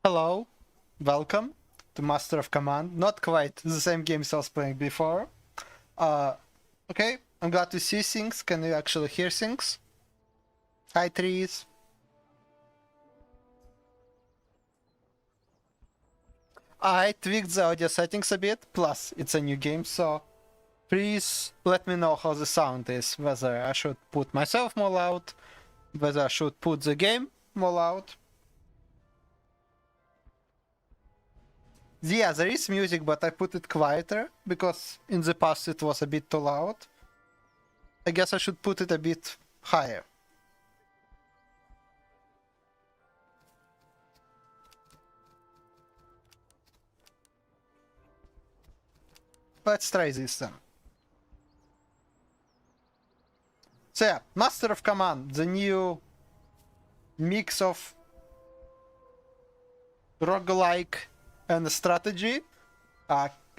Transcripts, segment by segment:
Hello, welcome to Master of Command. Not quite the same games I was playing before. Uh, okay, I'm glad to see things. Can you actually hear things? Hi, trees. I tweaked the audio settings a bit, plus it's a new game, so please let me know how the sound is, whether I should put myself more loud, whether I should put the game more loud. Yeah, there is music, but I put it quieter, because in the past it was a bit too loud. I guess I should put it a bit higher. Let's try this then. So yeah, Master of Command, the new mix of roguelike and strategy,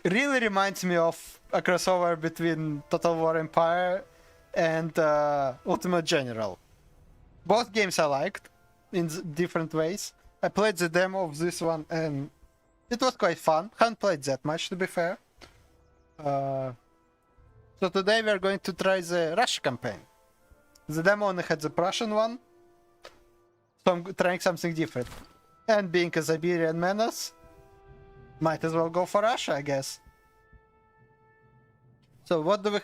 really reminds me of a crossover between Total War Empire and Ultimate General. Both games I liked in different ways. I played the demo of this one and it was quite fun. Haven't played that much, to be fair. So today we're going to try the Russia campaign. The demo only had the Prussian one, so I'm trying something different. And being a Siberian menace, might as well go for Russia, I guess. So what do we...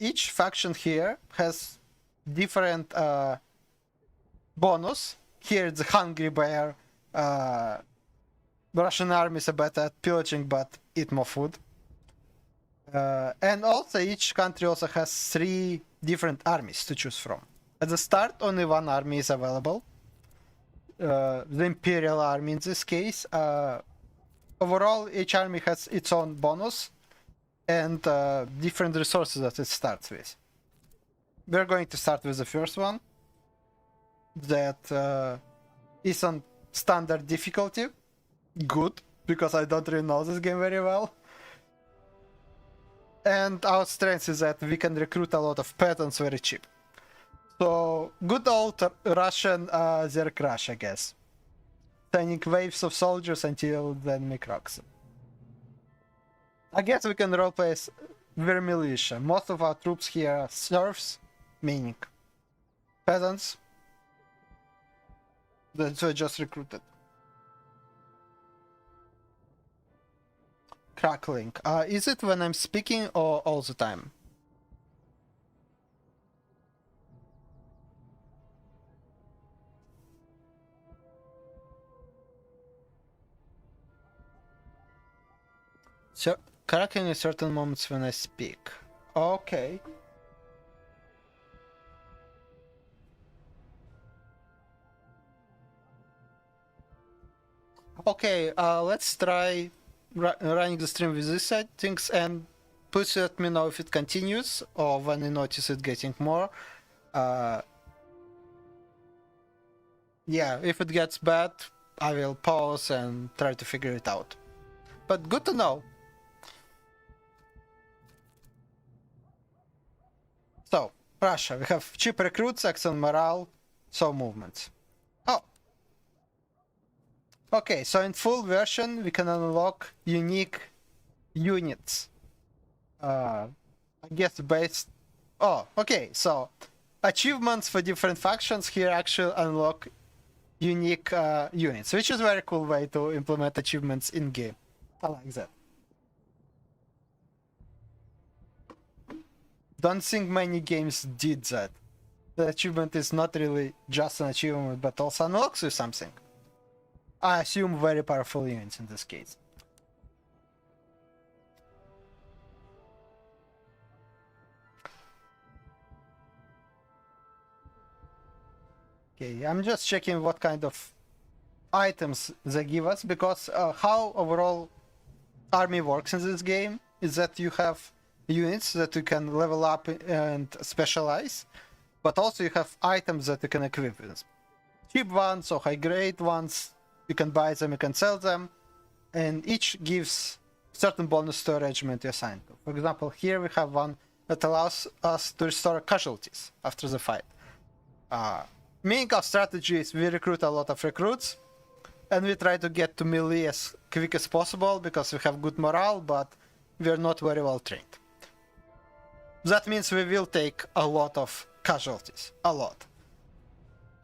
each faction here has different bonus. Here it's the Hungry Bear. Russian armies are better at pillaging but eat more food. And also each country also has 3 different armies to choose from. At the start only one army is available. The Imperial Army in this case. Overall each army has its own bonus and different resources that it starts with. We're going to start with the first one. That is on standard difficulty. Good, because I don't really know this game very well. And our strength is that we can recruit a lot of peasants very cheap. So, good old Russian Zerg Rush, I guess. Sending waves of soldiers until then make rocks. I guess we can roleplay as very militia. Most of our troops here are serfs, meaning peasants. That were just recruited. Crackling. Is it when I'm speaking or all the time? So, crackling at certain moments when I speak. Okay. Okay, let's try running the stream with these settings, and please let me know if it continues or when you notice it getting more. Yeah, if it gets bad, I will pause and try to figure it out. But good to know. So, Russia, we have cheap recruits, excellent morale, slow movements. Oh. Okay, so in full version we can unlock unique units. I guess based... Oh, okay, so achievements for different factions here actually unlock unique units, which is a very cool way to implement achievements in-game. I like that. Don't think many games did that. The achievement is not really just an achievement, but also unlocks you something. I assume very powerful units in this case. Okay, I'm just checking what kind of items they give us, because how overall army works in this game is that you have units that you can level up and specialize, but also you have items that you can equip with. Cheap ones or high grade ones, you can buy them, you can sell them, and each gives certain bonus to a regiment you assign to. For example, here we have one that allows us to restore casualties after the fight. Meaning our strategy is we recruit a lot of recruits, and we try to get to melee as quick as possible because we have good morale, but we're not very well trained. That means we will take a lot of casualties. A lot.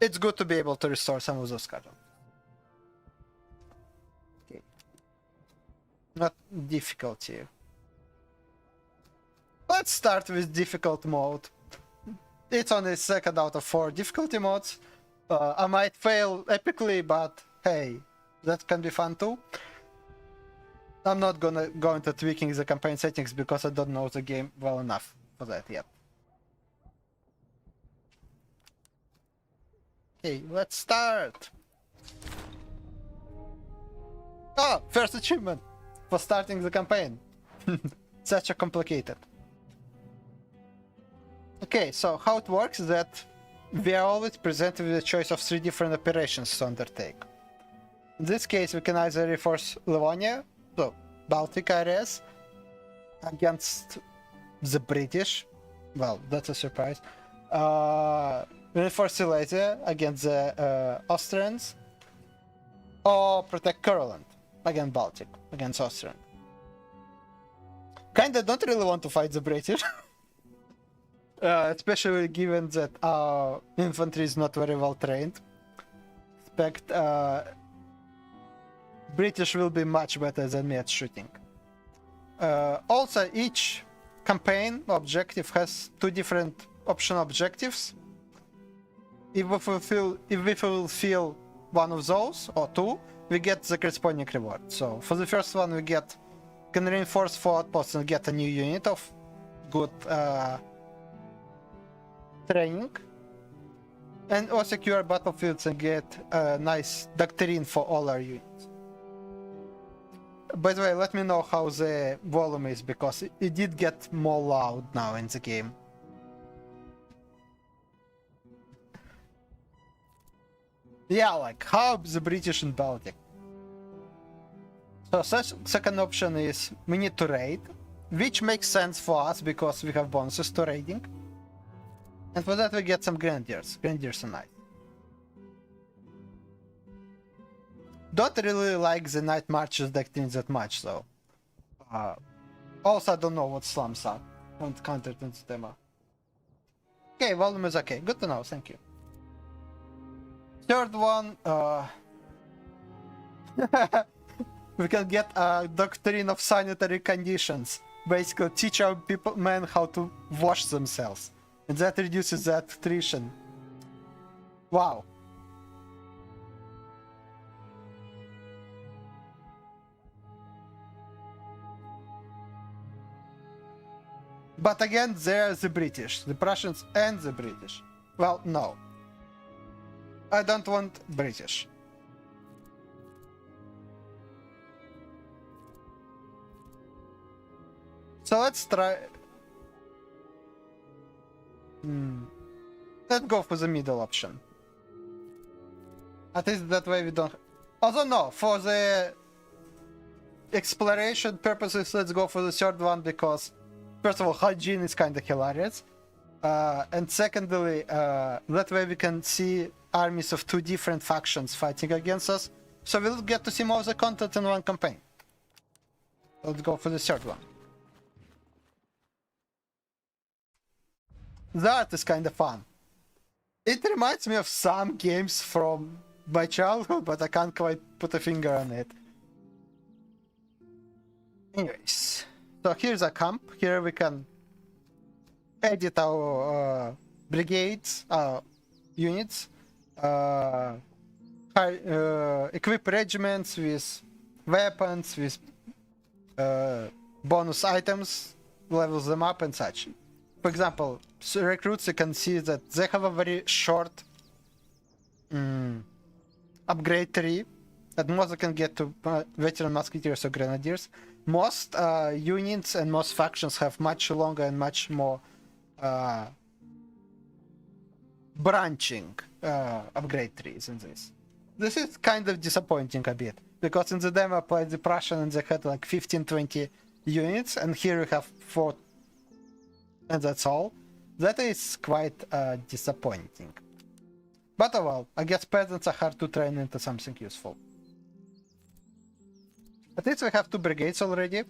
It's good to be able to restore some of those casualties. Okay. Not difficulty. Let's start with difficult mode. It's only second out of 4 difficulty modes. I might fail epically, but hey, that can be fun too. I'm not gonna go into tweaking the campaign settings because I don't know the game well enough for that yet. Okay, let's start. Oh, first achievement for starting the campaign. Such a complicated. Okay, so how it works is that we are always presented with a choice of 3 different operations to undertake. In this case, we can either reinforce Livonia, so Baltic areas, against the British. Well, that's a surprise. Reinforce Silesia against the Austrians, or protect Courland against Baltic, against Austrian. Kinda don't really want to fight the British. Especially given that our infantry is not very well trained. Expect British will be much better than me at shooting. Also, each campaign objective has 2 different optional objectives. If we fulfill one of those, or 2, we get the corresponding reward. So for the first one, we can reinforce 4 outposts and get a new unit of good training, and or secure battlefields and get a nice doctrine for all our units. By the way, let me know how the volume is, because it did get more loud now in the game. Yeah, like how the British in Baltic. So second option is we need to raid, which makes sense for us because we have bonuses to raiding. And for that we get some Grenadiers. Grenadiers are nice. Don't really like the Night Marches doctrine that much though. Also I don't know what slums are. Don't counter it in the demo. Okay, volume is okay. Good to know, thank you. Third one, we can get a doctrine of sanitary conditions. Basically teach our men how to wash themselves. And that reduces the attrition. Wow. But again, there are the British, the Prussians and the British. Well, no. I don't want British. So let's try... Let's go for the middle option. At least that way we don't... Also no, for the exploration purposes, let's go for the third one because first of all, hygiene is kind of hilarious. And secondly, that way we can see armies of 2 different factions fighting against us. So we'll get to see more of the content in one campaign. Let's go for the third one. The art is kind of fun. It reminds me of some games from my childhood, but I can't quite put a finger on it. Anyways, so here's a camp. Here we can edit our brigades, units, equip regiments with weapons, with bonus items, levels them up and such. For example, recruits, you can see that they have a very short upgrade tree. At most they can get to veteran musketeers or grenadiers. Most units and most factions have much longer and much more branching upgrade trees in this. This is kind of disappointing a bit, because in the demo I played the Prussian and they had like 15-20 units, and here we have 4, and that's all. That is quite disappointing. But oh well, I guess peasants are hard to train into something useful. At least we have 2 brigades already.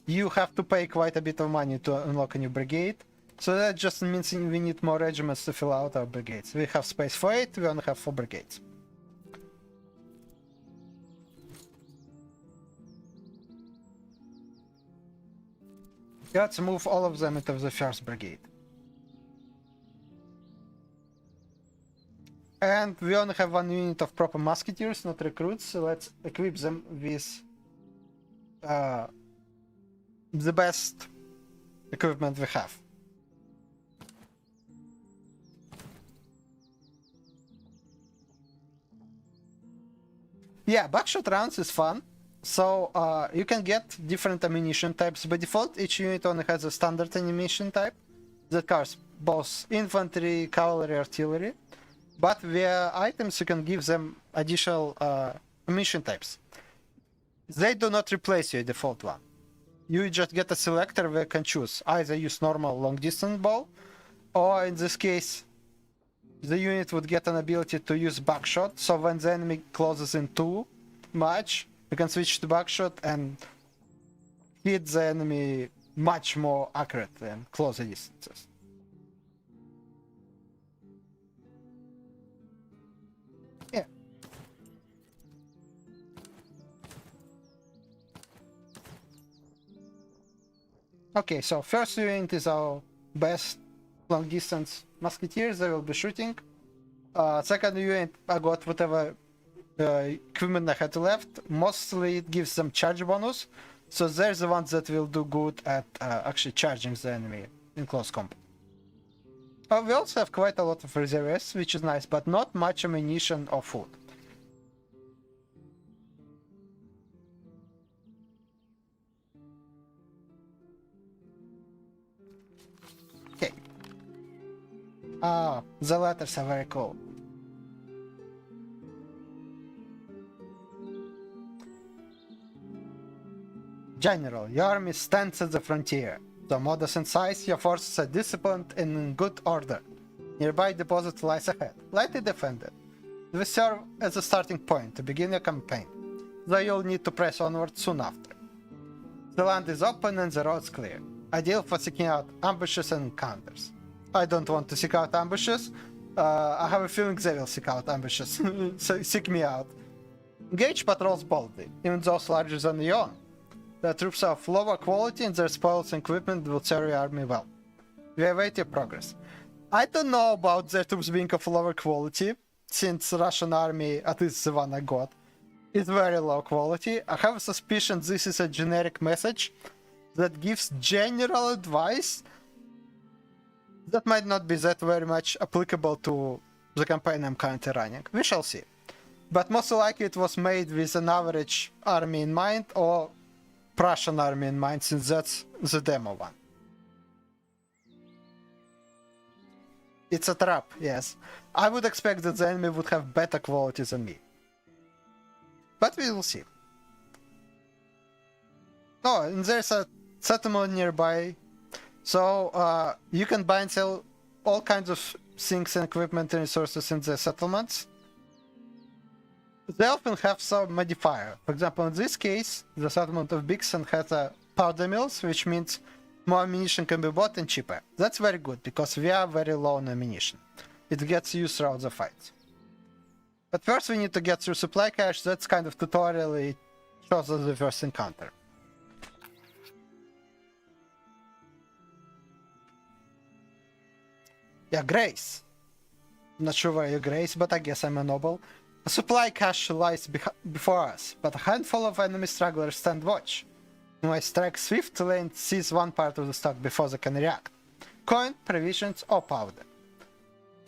You have to pay quite a bit of money to unlock a new brigade. So that just means we need more regiments to fill out our brigades. We have space for 8, we only have 4 brigades. Let's move all of them into the 1st brigade. And we only have 1 unit of proper musketeers, not recruits, so let's equip them with the best equipment we have. Yeah, buckshot rounds is fun. So you can get different ammunition types. By default, each unit only has a standard ammunition type that covers both infantry, cavalry, artillery. But via items, you can give them additional ammunition types. They do not replace your default one. You just get a selector where you can choose. Either use normal long distance bow, or in this case, the unit would get an ability to use buckshot. So when the enemy closes in too much, you can switch to buckshot and hit the enemy much more accurately and closer distances. Yeah. Okay, so first unit is our best long distance musketeers. They will be shooting. Second unit, I got whatever equipment I had left. Mostly it gives them charge bonus. So they're the ones that will do good at actually charging the enemy in close combat. We also have quite a lot of reservists, which is nice, but not much ammunition or food. Okay. The letters are very cool. General, your army stands at the frontier. Though modest in size, your forces are disciplined and in good order. Nearby deposit lies ahead, lightly defended. They serve as a starting point to begin your campaign, though you'll need to press onward soon after. The land is open and the roads clear, ideal for seeking out ambushes and encounters. I don't want to seek out ambushes. I have a feeling they will seek out ambushes, so seek me out. Engage patrols boldly, even those larger than your own. The troops are of lower quality and their spoils and equipment will serve your army well. We await your progress. I don't know about their troops being of lower quality, since Russian army, at least the one I got, is very low quality. I have a suspicion this is a generic message that gives general advice that might not be that very much applicable to the campaign I'm currently running. We shall see. But most likely it was made with an average army in mind or Prussian army in mind, since that's the demo one. It's a trap, yes. I would expect that the enemy would have better quality than me. But we will see. Oh, and there's a settlement nearby. So you can buy and sell all kinds of things and equipment and resources in the settlements. They often have some modifier. For example, in this case, the settlement of Bixen has a powder mills, which means more ammunition can be bought and cheaper. That's very good, because we are very low on ammunition. It gets used throughout the fight. But first we need to get through supply cache. That's kind of tutorial. It shows us the first encounter. Yeah, Grace. Not sure where you're Grace, but I guess I'm a noble. A supply cache lies before us, but a handful of enemy stragglers stand watch. When I strike swiftly and seize one part of the stock before they can react. Coin, provisions, or powder.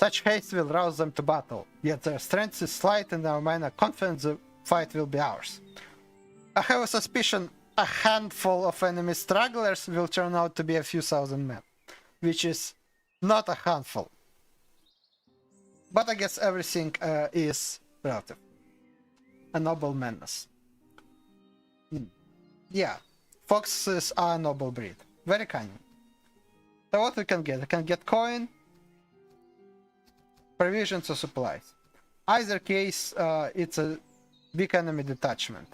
Such haste will rouse them to battle, yet their strength is slight and our men are confident the fight will be ours. I have a suspicion a handful of enemy stragglers will turn out to be a few thousand men, which is not a handful. But I guess everything is relative. A noble menace. Yeah, foxes are a noble breed. Very cunning. So what we can get? I can get coin, provisions or supplies. Either case, it's a big enemy detachment.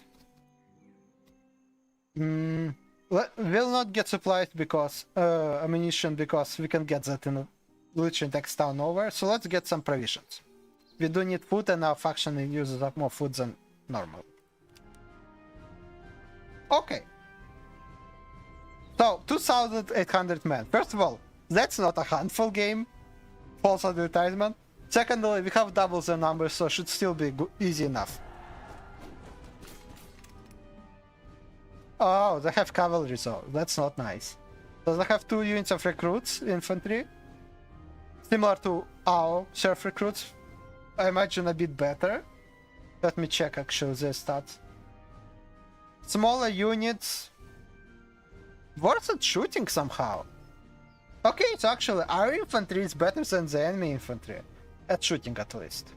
We'll not get supplies because ammunition because we can get that in literally next town over. So let's get some provisions. We do need food, and our faction uses up more food than normal. Okay. So 2,800 men. First of all, that's not a handful game. False advertisement. Secondly, we have double the numbers, so should still be easy enough. Oh, they have cavalry, so that's not nice. So they have 2 units of recruits, infantry. Similar to our surf recruits. I imagine a bit better. Let me check actually their stats. Smaller units. Worse at shooting somehow. Okay, so actually our infantry is better than the enemy infantry. At shooting at least.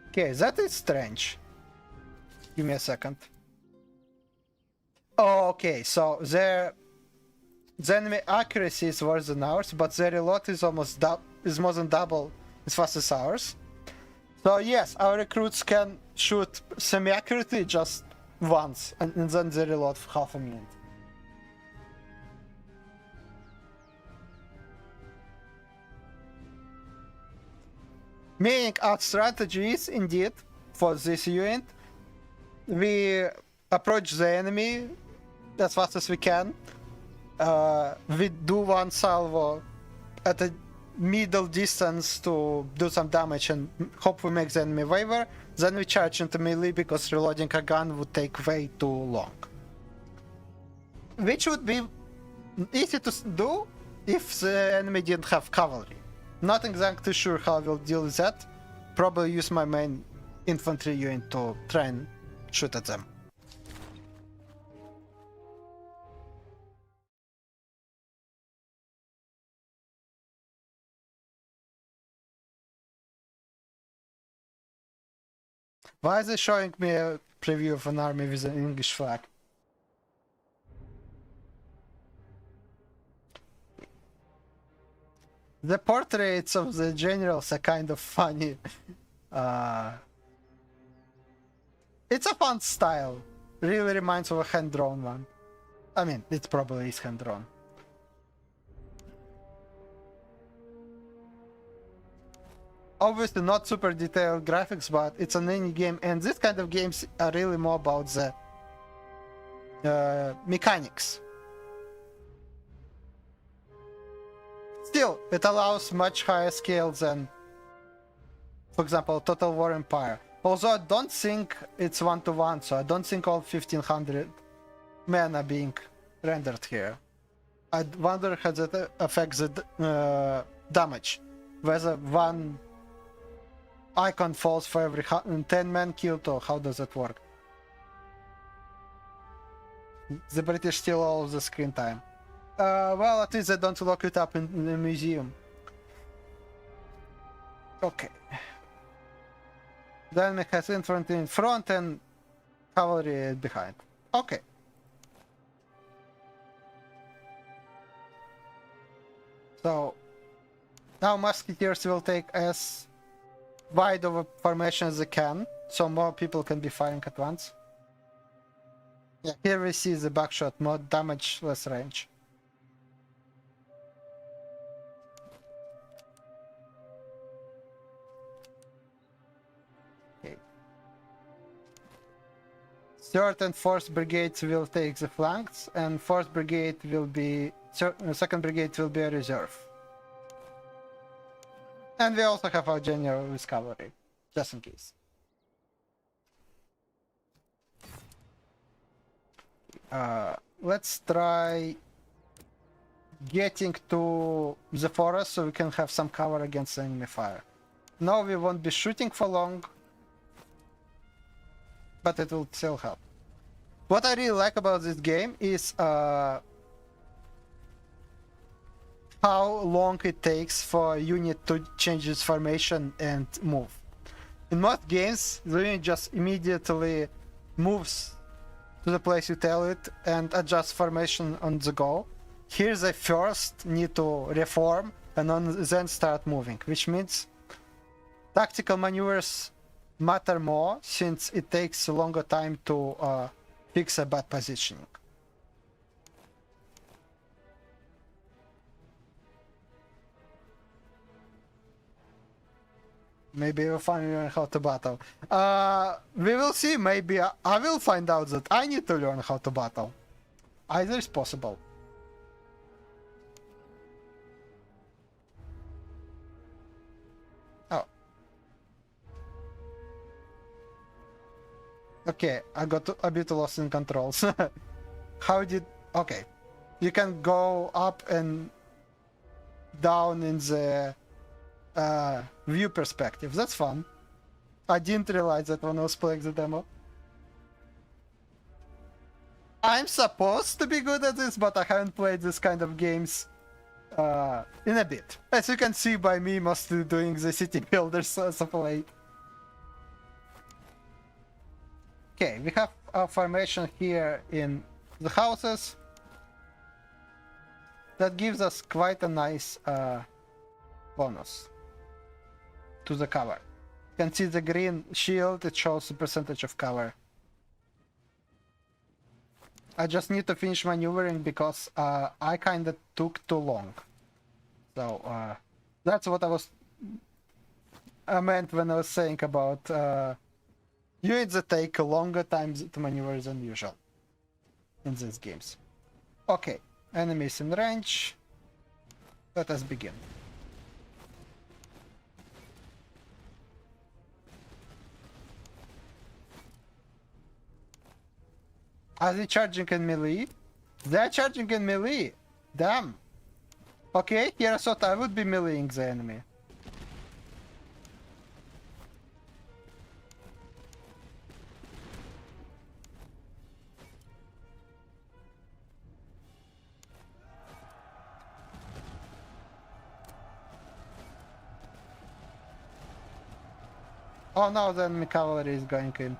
Okay, that is strange. Give me a second. Oh, okay, so the enemy accuracy is worse than ours, but their reload is almost more than double as fast as ours. So yes, our recruits can shoot semi-accurately just once, and then they reload for half a minute. Meaning our strategy is indeed, for this unit, we approach the enemy as fast as we can. We do one salvo at a middle distance to do some damage and hope we make the enemy waver. Then we charge into melee because reloading a gun would take way too long. Which would be easy to do if the enemy didn't have cavalry. Not exactly sure how I will deal with that. Probably use my main infantry unit to try and shoot at them. Why is it showing me a preview of an army with an English flag? The portraits of the generals are kind of funny. It's a fun style. Really reminds of a hand-drawn one. I mean, it probably is hand-drawn. Obviously not super detailed graphics, but it's an indie game, and this kind of games are really more about the mechanics. Still, it allows much higher scale than, for example, Total War Empire. Although I don't think it's 1-to-1, so I don't think all 1500 men are being rendered here. I wonder how that affects the damage. Whether one icon falls for every 10 men killed, or how does that work? The British steal all of the screen time. Well, at least they don't lock it up in the museum. Okay. The enemy has infantry in front and cavalry behind. Okay. So now musketeers will take as wide of a formation as they can, so more people can be firing at once. Yeah, here we see the buckshot, more damage, less range. Okay. 3rd and 4th brigades will take the flanks, and 4th brigade will be 2nd brigade will be a reserve. And we also have our general with cavalry, just in case. Let's try getting to the forest so we can have some cover against enemy fire. No, we won't be shooting for long, but it will still help. What I really like about this game is how long it takes for a unit to change its formation and move. In most games, the unit just immediately moves to the place you tell it and adjust formation on the go. Here they first need to reform and then start moving, which means tactical maneuvers matter more since it takes a longer time to fix a bad positioning. Maybe we'll finally learn how to battle. We will see. Maybe I will find out that I need to learn how to battle. Either is possible. Oh. Okay, I got a bit lost in controls. How did... Okay. You can go up and down in the view perspective. That's fun. I didn't realize that when I was playing the demo. I'm supposed to be good at this, but I haven't played this kind of games in a bit. As you can see by me mostly doing the city builders as of late. Okay, we have a formation here in the houses. That gives us quite a nice bonus to the cover. You can see the green shield, it shows the percentage of cover. I just need to finish maneuvering because I kinda took too long. So that's what I meant when I was saying about units that take a longer time to maneuver than usual in these games. Okay, enemies in range. Let us begin. Are they charging in melee? They're charging in melee! Damn! Okay, here I thought I would be meleeing the enemy. Oh no, the enemy cavalry is going in.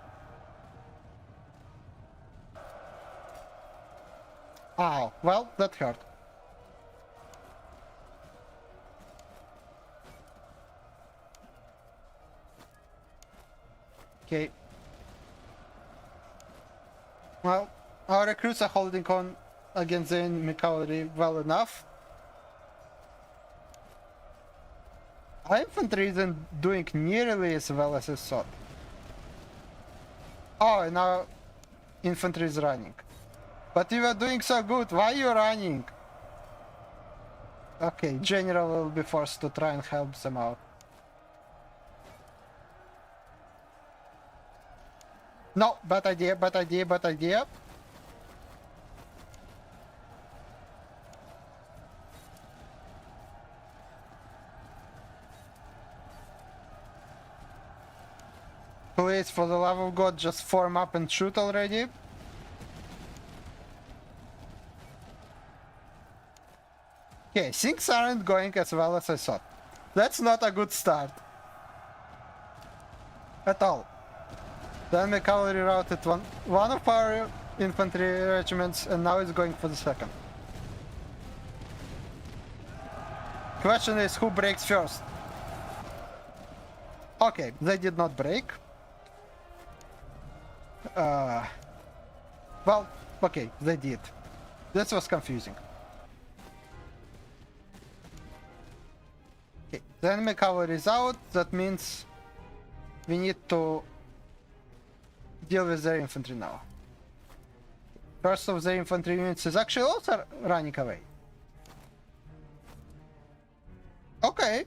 Ow, well, that hurt. Okay. Well, our recruits are holding on against the enemy cavalry well enough. Our infantry isn't doing nearly as well as I thought. Oh, and our infantry is running. But you were doing so good, why are you running? Okay, General will be forced to try and help them out. No, bad idea, bad idea, bad idea. Please, for the love of God, just form up and shoot already. Okay, things aren't going as well as I thought. That's not a good start. At all. The enemy cavalry routed one of our infantry regiments and now it's going for the second. Question is, who breaks first? Okay, they did not break. Well, okay, they did. This was confusing. Okay, the enemy cavalry is out, that means we need to deal with their infantry now. First of their infantry units is actually also running away. Okay.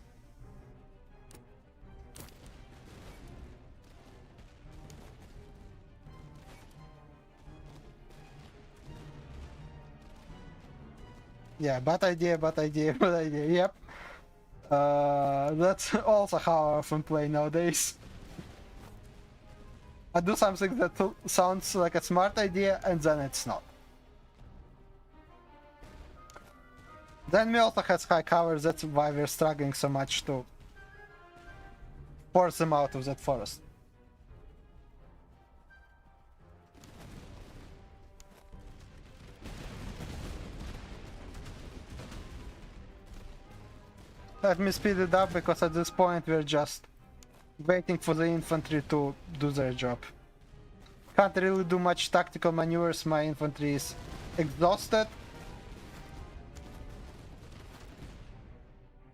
Yeah, bad idea, bad idea, bad idea, yep. That's also how I often play nowadays. I do something that sounds like a smart idea and then it's not. Then we also has high cover, that's why we're struggling so much to force them out of that forest. Let me speed it up because at this point we're just waiting for the infantry to do their job. Can't really do much tactical maneuvers, my infantry is exhausted.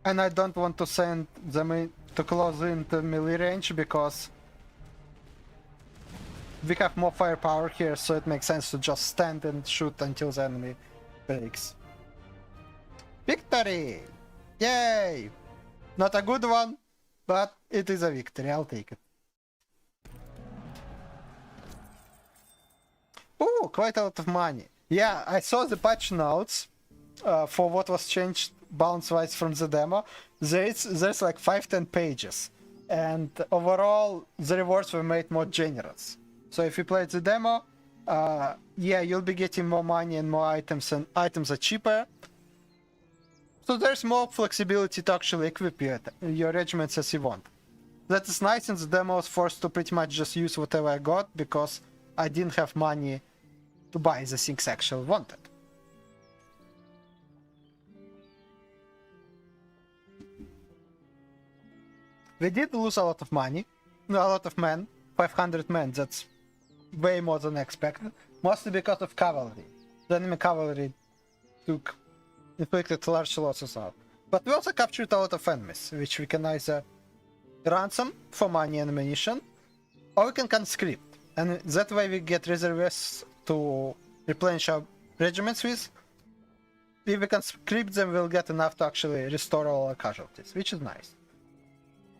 And I don't want to send them in to close into melee range because we have more firepower here, so it makes sense to just stand and shoot until the enemy breaks. Victory! Yay! Not a good one, but it is a victory, I'll take it. Oh, quite a lot of money. Yeah, I saw the patch notes for what was changed balance-wise from the demo. There's like 5-10 pages. And overall, the rewards were made more generous. So if you play the demo, yeah, you'll be getting more money and more items, and items are cheaper. So there's more flexibility to actually equip your regiments as you want. That is nice, and the demo I was forced to pretty much just use whatever I got because I didn't have money to buy the things I actually wanted. We did lose a lot of money, a lot of men, 500 men, that's way more than expected, mostly because of cavalry. The enemy cavalry inflicted large losses out. But we also captured a lot of enemies, which we can either ransom for money and ammunition, or we can conscript, and that way we get reservists to replenish our regiments with. If we conscript them, we'll get enough to actually restore all our casualties, which is nice.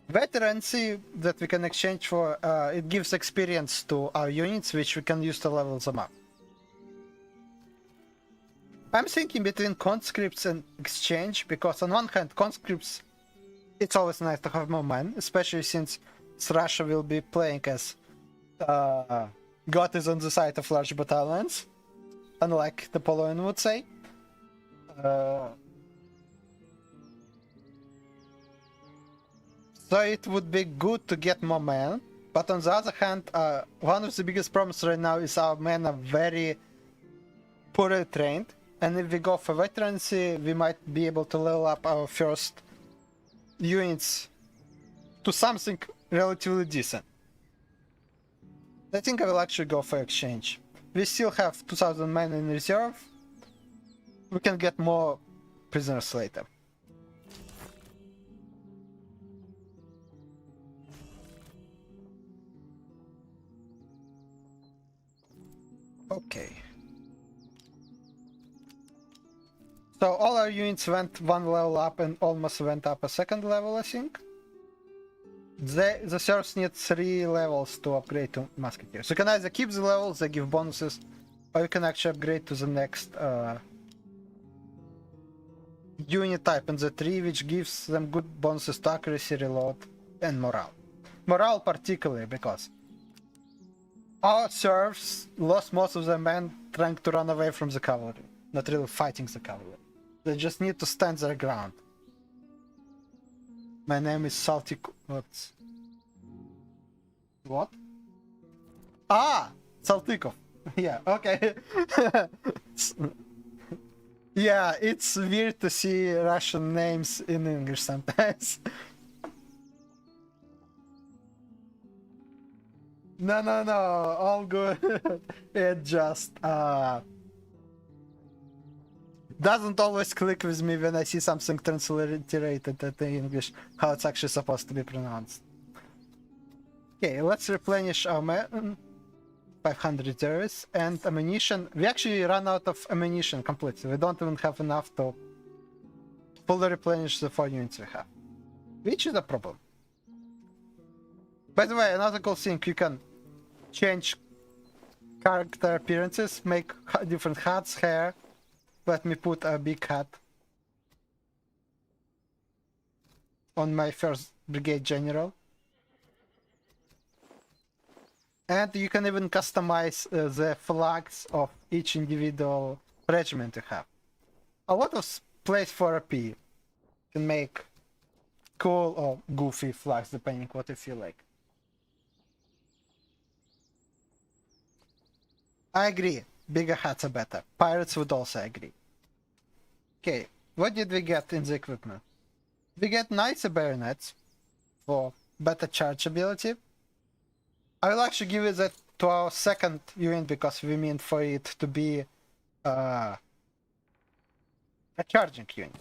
Veterancy that we can exchange for, it gives experience to our units, which we can use to level them up. I'm thinking between conscripts and exchange, because on one hand, conscripts, it's always nice to have more men, especially since Russia will be playing as God is on the side of large battalions, unlike Napoleon would say. So it would be good to get more men, but on the other hand, one of the biggest problems right now is our men are very poorly trained, and if we go for veterancy, we might be able to level up our first units to something relatively decent. I think I will actually go for exchange. We still have 2000 men in reserve. We can get more prisoners later. Okay. So all our units went one level up and almost went up a second level, I think. The serfs need 3 levels to upgrade to musketeers. So you can either keep the levels, they give bonuses, or you can actually upgrade to the next unit type in the tree, which gives them good bonuses to accuracy, reload, and morale. Morale particularly because our serfs lost most of their men trying to run away from the cavalry, not really fighting the cavalry. They just need to stand their ground. My name is Salty... What? Ah! Saltykov. Yeah, okay. Yeah, it's weird to see Russian names in English sometimes. No, all good. It just doesn't always click with me when I see something transliterated into English, how it's actually supposed to be pronounced. Okay, let's replenish our men. 500 reserves and ammunition. We actually ran out of ammunition completely. We don't even have enough to fully replenish the 4 units we have, which is a problem. By the way, another cool thing, you can change character appearances, make different hats, hair. Let me put a big hat on my 1st Brigade General. And you can even customize the flags of each individual regiment you have. A lot of place for a P. You can make cool or goofy flags depending what you feel like. I agree, bigger hats are better. Pirates would also agree. Okay, what did we get in the equipment? We get nicer bayonets for better charge ability. I will actually give it that to our second unit because we mean for it to be a charging unit.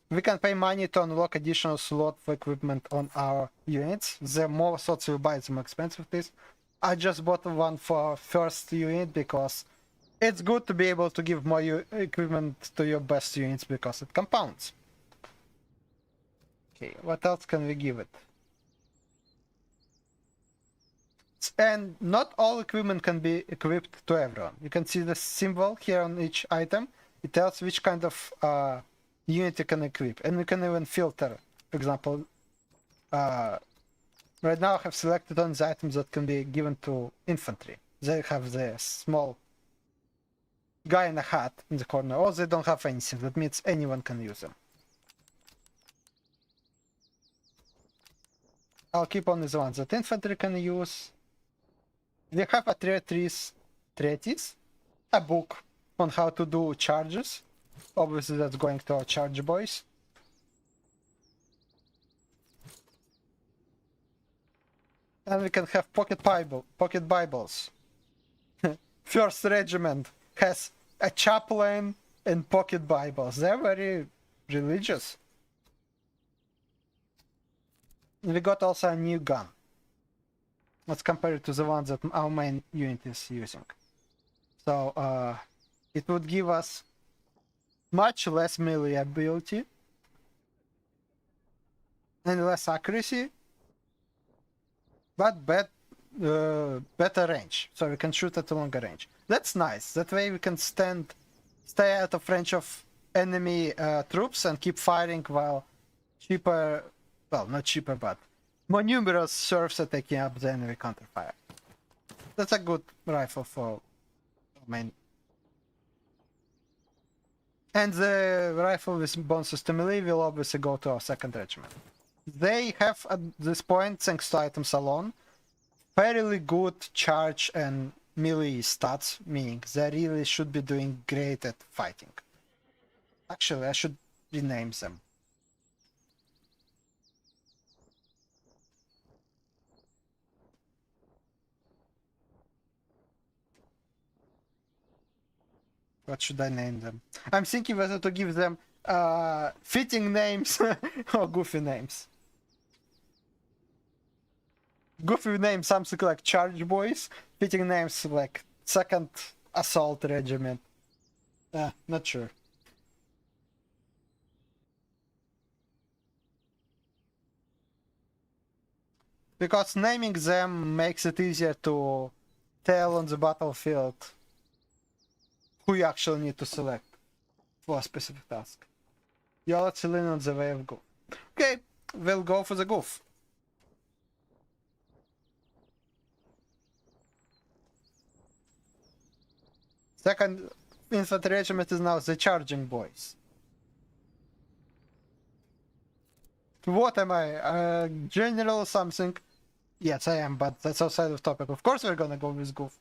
We can pay money to unlock additional slot for equipment on our units. The more slots we buy, the more expensive it is. I just bought one for first unit because it's good to be able to give more equipment to your best units because it compounds. Okay, what else can we give it? And not all equipment can be equipped to everyone. You can see the symbol here on each item. It tells which kind of unit you can equip, and we can even filter. For example, right now I have selected on the items that can be given to infantry. They have the small guy in a hat in the corner, or they don't have anything. That means anyone can use them. I'll keep on the ones that infantry can use. We have a treatise, a book on how to do charges. Obviously that's going to our charge boys. And we can have pocket Bibles. First regiment has a chaplain and pocket Bibles. They're very religious. We got also a new gun. Let's compare it to the ones that our main unit is using. So it would give us much less melee ability and less accuracy, but better range, so we can shoot at a longer range. That's nice. That way we can stay out of range of enemy troops and keep firing while cheaper, well, not cheaper, but more numerous serfs are taking up the enemy counterfire. That's a good rifle for main. And the rifle with bonuses to melee will obviously go to our second regiment. They have, at this point, thanks to items alone, fairly good charge and melee stats, meaning they really should be doing great at fighting. Actually, I should rename them. What should I name them? I'm thinking whether to give them fitting names or goofy names. Goofy names, something like Charge Boys. Fitting names like Second Assault Regiment. Not sure. Because naming them makes it easier to tell on the battlefield who you actually need to select for a specific task. Yeah, let's lean on the way of goof. Okay, we'll go for the goof. Second infantry regiment is now the Charging Boys. What am I? General something? Yes, I am, but that's outside of topic. Of course we're gonna go with goof.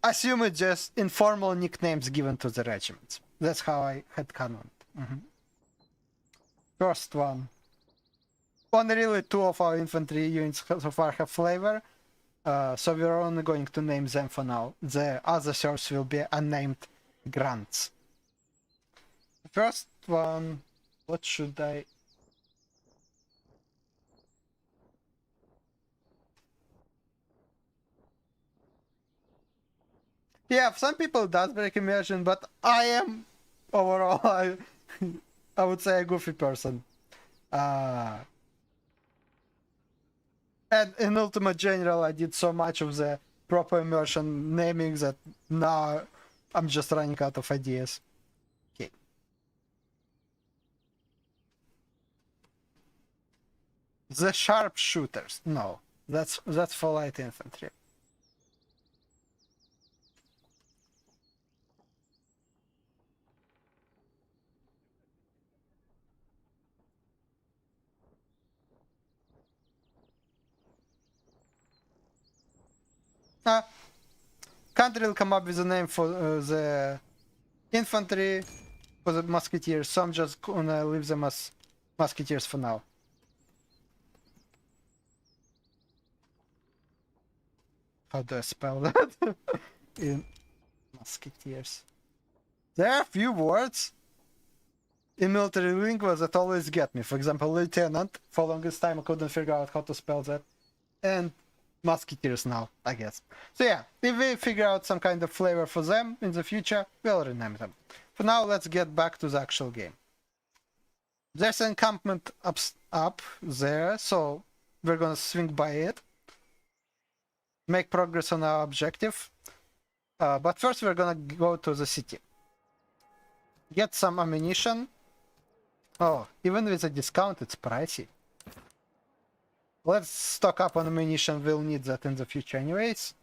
Assume it's just informal nicknames given to the regiments. That's how I had canon. First one. Only really two of our infantry units so far have flavor, so we're only going to name them for now. The other serfs will be unnamed grants. First one, what should I... Yeah, some people does break immersion, but I am overall, I would say a goofy person. And in Ultimate General, I did so much of the proper immersion naming that now I'm just running out of ideas. Okay. The sharpshooters. No, that's for light infantry. can't really come up with a name for the infantry, for the musketeers, so I'm just gonna leave them as musketeers for now. How do I spell that? In musketeers. There are a few words in military lingua that always get me. For example, lieutenant. For longest time I couldn't figure out how to spell that. And musketeers now, I guess. So yeah, if we figure out some kind of flavor for them in the future, we'll rename them. For now, let's get back to the actual game. There's an encampment up there, so we're gonna swing by it. Make progress on our objective. But first we're gonna go to the city. Get some ammunition. Oh, even with a discount it's pricey. Let's stock up on ammunition, we'll need that in the future anyways.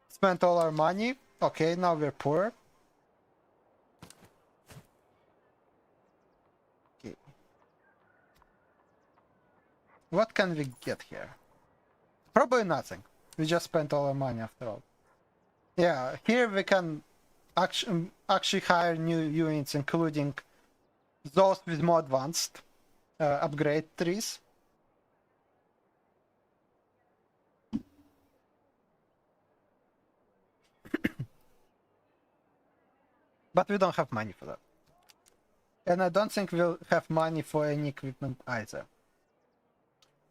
Spent all our money. Okay, now we're poor. Okay. What can we get here? Probably nothing. We just spent all our money after all. Yeah, here we can actually hire new units, including those with more advanced upgrade trees. But we don't have money for that. And I don't think we'll have money for any equipment either.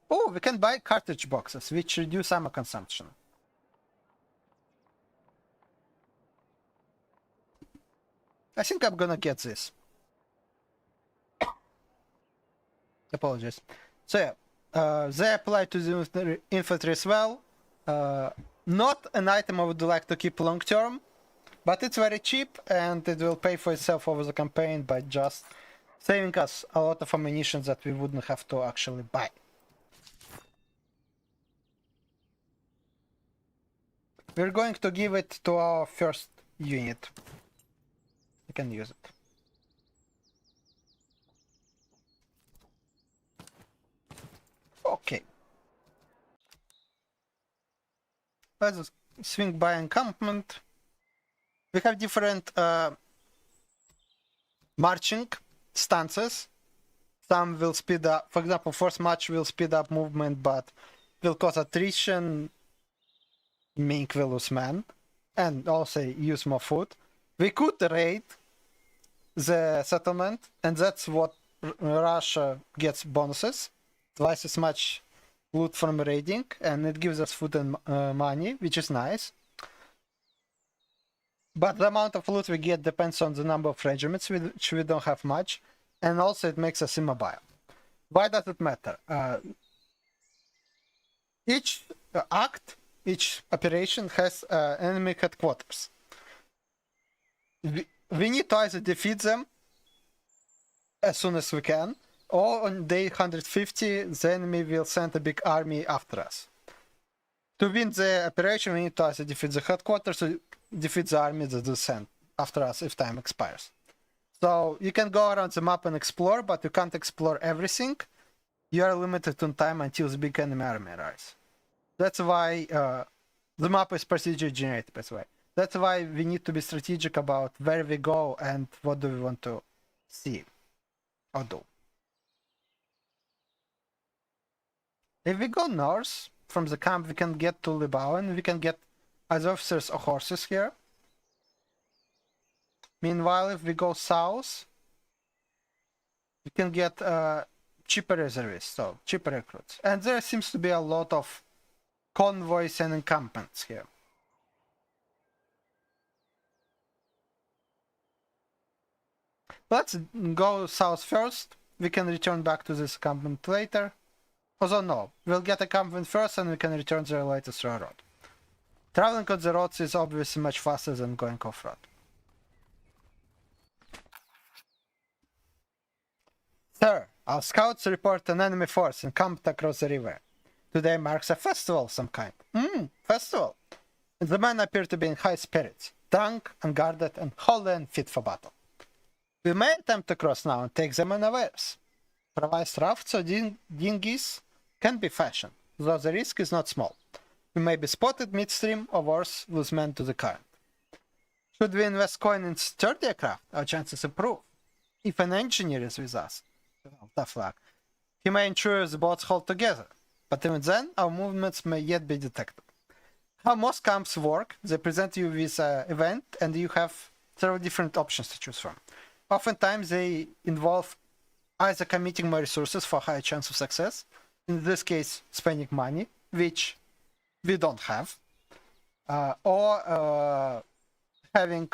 Oh, we can buy cartridge boxes, which reduce ammo consumption. I think I'm gonna get this. Apologies. So yeah, they apply to the infantry as well. Not an item I would like to keep long term, but it's very cheap and it will pay for itself over the campaign by just saving us a lot of ammunition that we wouldn't have to actually buy. We're going to give it to our first unit. We can use it. Okay. Let's swing by encampment. We have different marching stances. Some will speed up, for example, first march will speed up movement, but will cause attrition, meaning we lose men, and also use more food. We could raid the settlement, and that's what Russia gets bonuses. Twice as much loot from raiding, and it gives us food and money, which is nice. But the amount of loot we get depends on the number of regiments, which we don't have much, and also it makes us immobile. Why does it matter? Each act, each operation has enemy headquarters. We need to either defeat them as soon as we can, or on day 150 the enemy will send a big army after us. To win the operation, we need to either defeat the headquarters or defeat the army that will send after us if time expires. So you can go around the map and explore, but you can't explore everything. You are limited on time until the big enemy army arrives. That's why the map is procedurally generated, by the way. That's why we need to be strategic about where we go and what do we want to see or do. If we go north from the camp, we can get to Libau, and we can get either officers or horses here. Meanwhile, if we go south, we can get cheaper reservists, so cheaper recruits. And there seems to be a lot of convoys and encampments here. Let's go south first. We can return back to this encampment later. Although no, we'll get a encampment first and we can return there later through a road. Traveling on the roads is obviously much faster than going off-road. Sir, our scouts report an enemy force encamped across the river. Today marks a festival of some kind. Festival. The men appear to be in high spirits, drunk, unguarded, and wholly unfit for battle. We may attempt to cross now and take them unawares. Improvised rafts or dinghies can be fashioned, though the risk is not small. We may be spotted midstream, or worse, lose men to the current. Should we invest coin in sturdier craft? Our chances improve. If an engineer is with us, tough luck, he may ensure the boats hold together, but even then, our movements may yet be detected. How most camps work, they present you with an event and you have several different options to choose from. Oftentimes they involve either committing more resources for a higher chance of success, in this case spending money, which we don't have, or having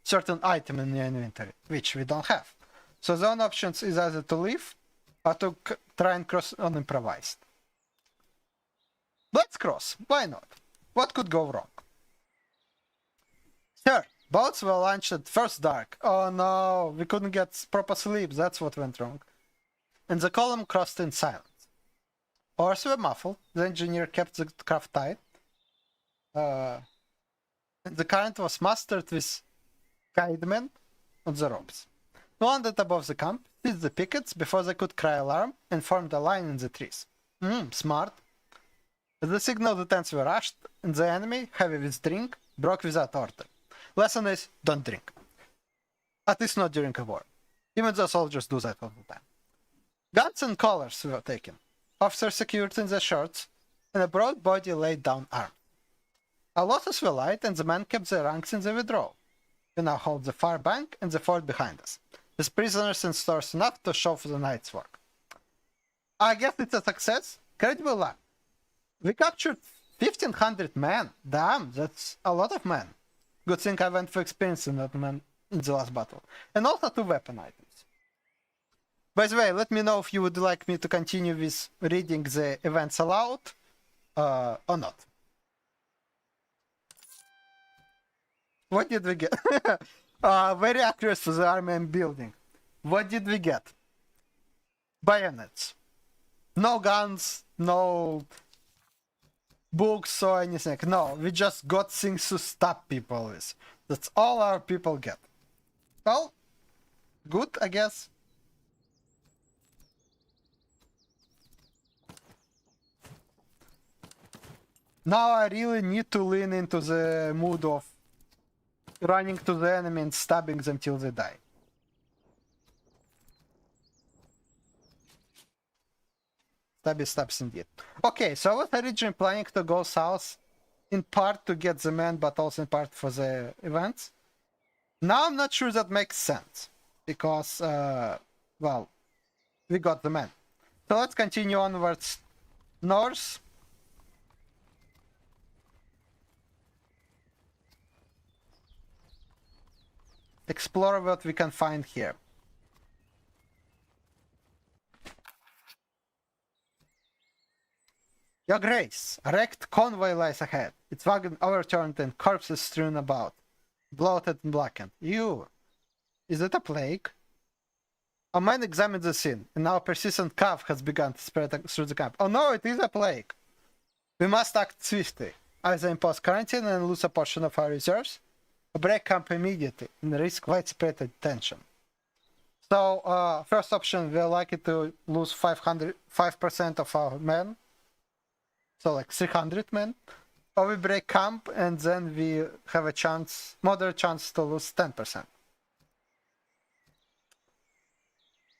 certain item in your inventory, which we don't have. So the only options is either to leave or to try and cross unimprovised. Let's cross, why not? What could go wrong? Sure, boats were launched at first dark. Oh no, we couldn't get proper sleep, that's what went wrong. And the column crossed in silence. Oars were muffled, the engineer kept the craft tight. The current was mastered with guidemen on the ropes. Landed above the camp, hit the pickets before they could cry alarm, and formed a line in the trees. Smart. At the signal, the tents were rushed, and the enemy, heavy with drink, broke without order. Lesson is, don't drink. At least not during a war. Even though soldiers do that all the time. Guns and collars were taken. Officers secured in their shirts, and a broad body laid down armed. Our losses were light, and the men kept their ranks in the withdrawal. We now hold the far bank and the fort behind us, with prisoners and stores enough to show for the night's work. I guess it's a success. Credible luck. We captured 1,500 men. Damn, that's a lot of men. Good thing I went for experience in that man in the last battle. And also 2 weapon items. By the way, let me know if you would like me to continue with reading the events aloud or not. What did we get? Very accurate for the army I'm building. What did we get? Bayonets. No guns, no books or anything. No, we just got things to stab people with. That's all our people get. Well, good, I guess. Now I really need to lean into the mood of running to the enemy and stabbing them till they die. Stabby stabs indeed. Okay, so I was originally planning to go south in part to get the men, but also in part for the events. Now I'm not sure that makes sense, because, well, we got the men. So let's continue onwards north. Explore what we can find here. Your Grace, a wrecked convoy lies ahead. Its wagon overturned and corpses strewn about, bloated and blackened. Is it a plague? A man examined the scene, and now a persistent cough has begun to spread through the camp. Oh no, it is a plague! We must act swiftly. Either impose quarantine and lose a portion of our reserves, or break camp immediately and risk widespread attention. So, first option, we're likely to lose 5% of our men. So like 300 men. Or we break camp and then we have a chance, moderate chance to lose 10%.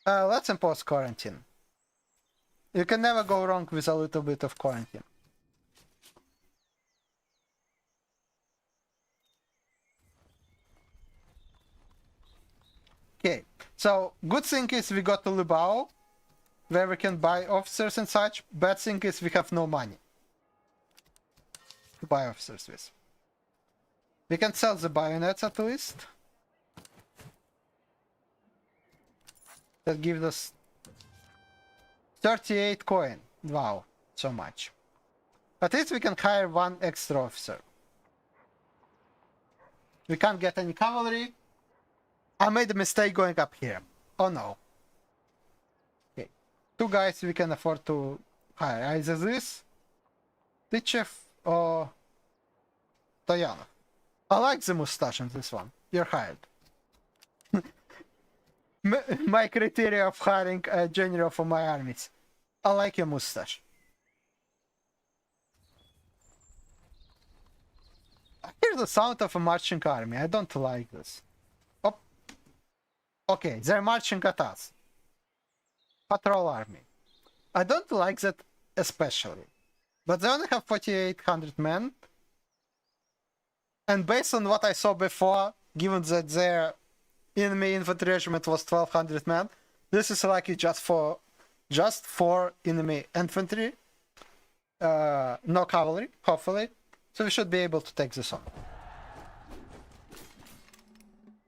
Let's impose quarantine. You can never go wrong with a little bit of quarantine. Okay, so good thing is we got to Libao, where we can buy officers and such. Bad thing is we have no money to buy officers with. We can sell the bayonets at least. That gives us 38 coin. Wow, so much. At least we can hire 1 extra officer. We can't get any cavalry. I made a mistake going up here. Oh no. Okay. 2 guys we can afford to hire. Either this, Tichev, or Toyanov. I like the mustache on this one. You're hired. My criteria of hiring a general for my armies. I like your mustache. I hear the sound of a marching army. I don't like this. Oh, okay, they're marching at us. Patrol army. I don't like that especially. But they only have 4,800 men. And based on what I saw before, given that their enemy infantry regiment was 1,200 men, this is likely just for enemy infantry. No cavalry, hopefully. So we should be able to take this on.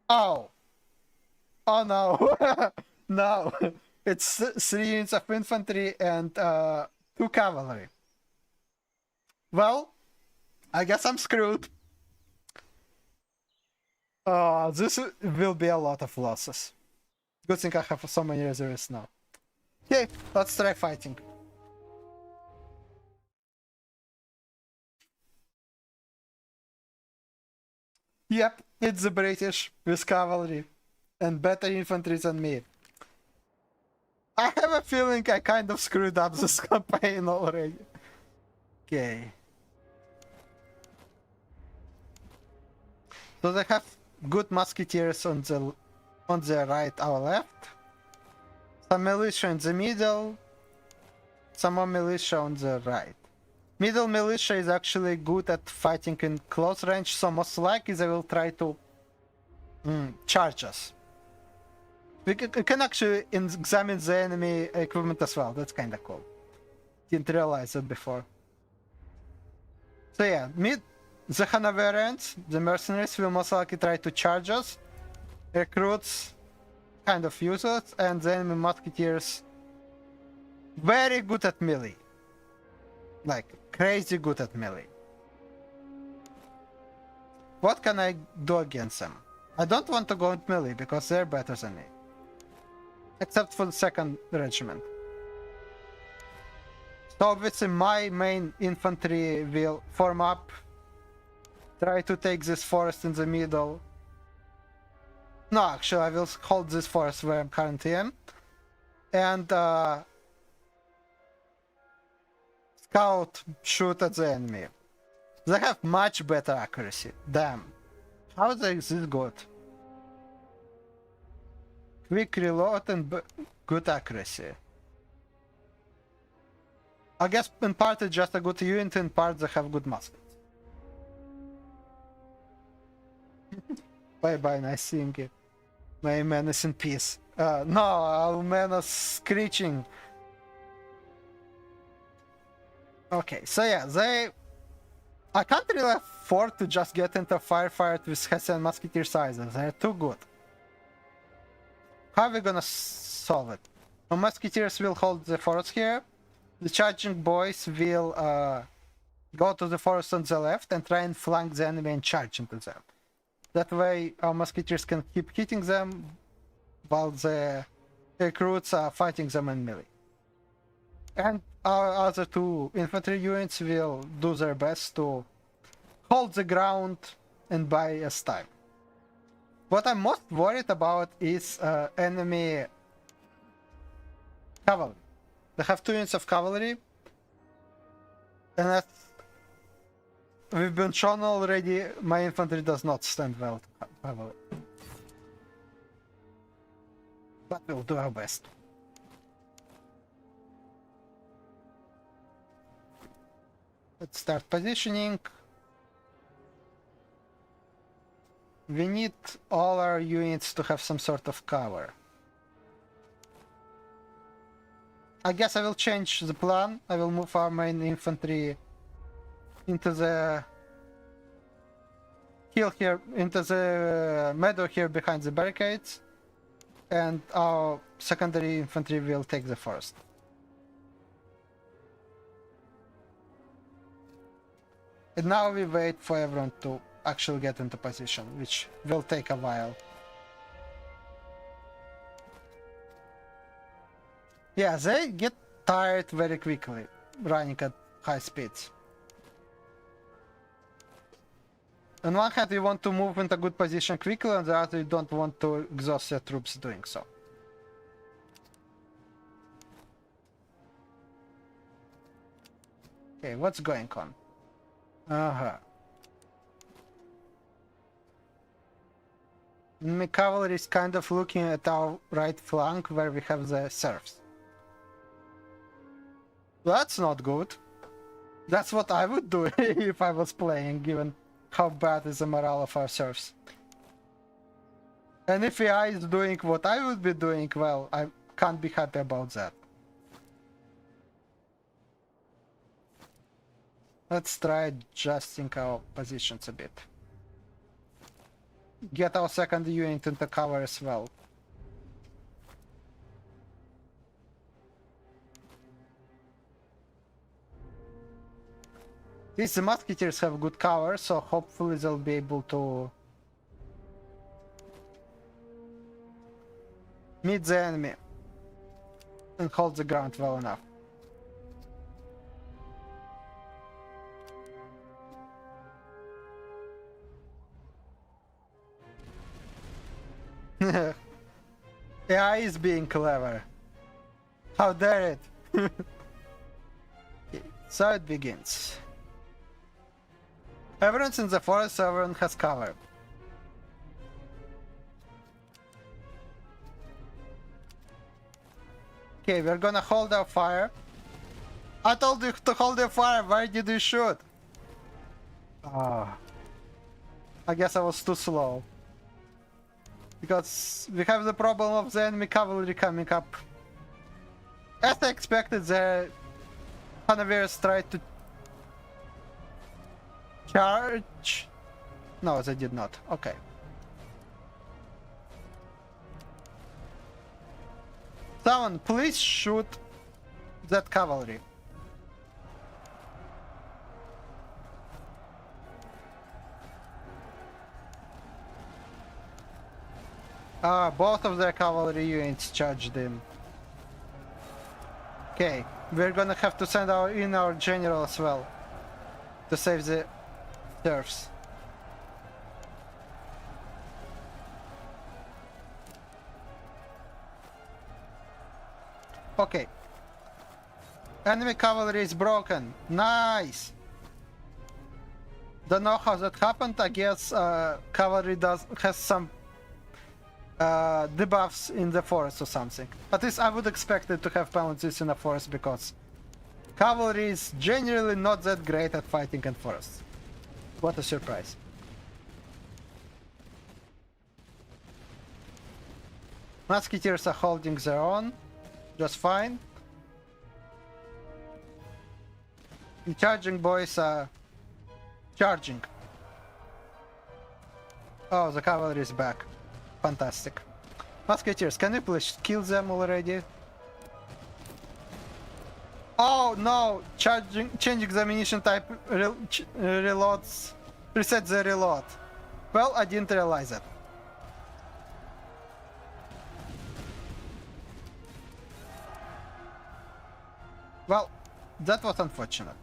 Oh! Oh no! No! It's 3 units of infantry and 2 cavalry. Well, I guess I'm screwed. This will be a lot of losses. Good thing I have so many reservists now. Okay, let's try fighting. Yep, it's the British with cavalry and better infantry than me. I have a feeling I kind of screwed up this campaign already. Okay. So they have good musketeers on the right, our left. Some militia in the middle. Some more militia on the right. Middle militia is actually good at fighting in close range, so most likely they will try to charge us. We can actually examine the enemy equipment as well. That's kind of cool. Didn't realize it before. So yeah, the Hanoverians, the mercenaries, will most likely try to charge us. Recruits, kind of useless, and the enemy musketeers, very good at melee. Like, crazy good at melee. What can I do against them? I don't want to go with melee because they're better than me. Except for the 2nd regiment. So obviously my main infantry will form up, try to take this forest in the middle. No, actually I will hold this forest where I'm currently am. And scout shoot at the enemy. They have much better accuracy. Damn. How is this good? Quick reload and good accuracy. I guess in part it's just a good unit, in part they have good muskets. Bye bye, nice seeing you. My man is in peace. No, our man is screeching. Okay, so yeah, I can't really afford to just get into a firefight with Hessian musketeer sizes. They're too good. How are we gonna solve it? The musketeers will hold the forest here. The charging boys will go to the forest on the left and try and flank the enemy and charge into them. That way our musketeers can keep hitting them while the recruits are fighting them in melee. And our other 2 infantry units will do their best to hold the ground and buy us time. What I'm most worried about is enemy cavalry. They have 2 units of cavalry, and as we've been shown already, my infantry does not stand well to cavalry. But we'll do our best. Let's start positioning. We need all our units to have some sort of cover. I guess I will change the plan. I will move our main infantry into the hill here, into the meadow here behind the barricades, and our secondary infantry will take the forest. And now we wait for everyone to actually get into position, which will take a while. Yeah, they get tired very quickly, running at high speeds. On one hand, you want to move into a good position quickly, on the other, you don't want to exhaust your troops doing so. Okay, what's going on? Uh-huh. My cavalry is kind of looking at our right flank where we have the serfs. That's not good. That's what I would do if I was playing, given how bad is the morale of our serfs. And if AI is doing what I would be doing, well, I can't be happy about that. Let's try adjusting our positions a bit. Get our second unit into cover as well. These musketeers have good cover, so hopefully they'll be able to meet the enemy and hold the ground well enough. AI is being clever. How dare it? So it begins. Everyone's in the forest, so everyone has cover. Okay, we're gonna hold our fire. I told you to hold your fire, why did you shoot? Ah, I guess I was too slow. Because we have the problem of the enemy cavalry coming up. As I expected, the Hanovers tried to charge. No, they did not. Okay. Someone, please shoot that cavalry. Both of their cavalry units charged in. Okay, we're gonna have to send our general as well to save the serfs. Okay. Enemy cavalry is broken. Nice. Don't know how that happened. I guess cavalry has some debuffs in the forest or something. At least I would expect it to have penalties in the forest because cavalry is generally not that great at fighting in forests. What a surprise. Musketeers are holding their own just fine. The charging boys are charging. Oh, the cavalry is back. Fantastic. Musketeers, can you please kill them already? Oh no! Changing the ammunition type reloads. Reset the reload. Well, I didn't realize that. Well, that was unfortunate.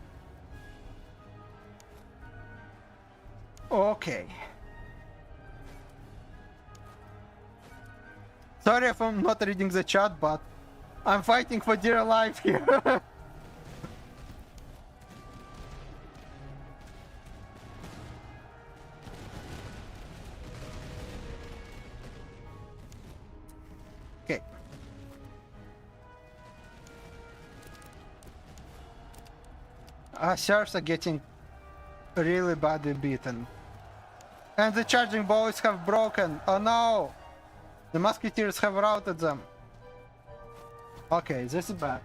Okay. Sorry if I'm not reading the chat, but I'm fighting for dear life here. Okay. Our serfs are getting really badly beaten. And the charging boys have broken. Oh no! The musketeers have routed them. Okay, this is bad.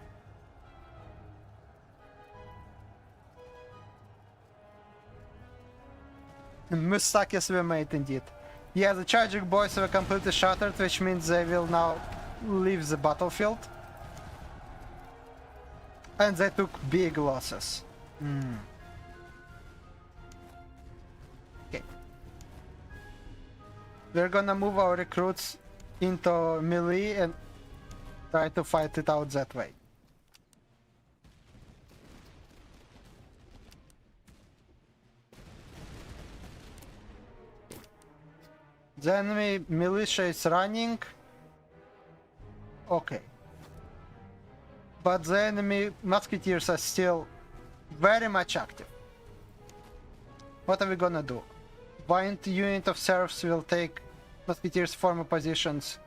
Mistakes were made indeed. Yeah, the charging boys were completely shattered, which means they will now leave the battlefield. And they took big losses. Okay. We're gonna move our recruits into melee and try to fight it out that way. The enemy militia is running. Okay. But the enemy musketeers are still very much active. What are we gonna do? One unit of serfs will take Musketeers form positions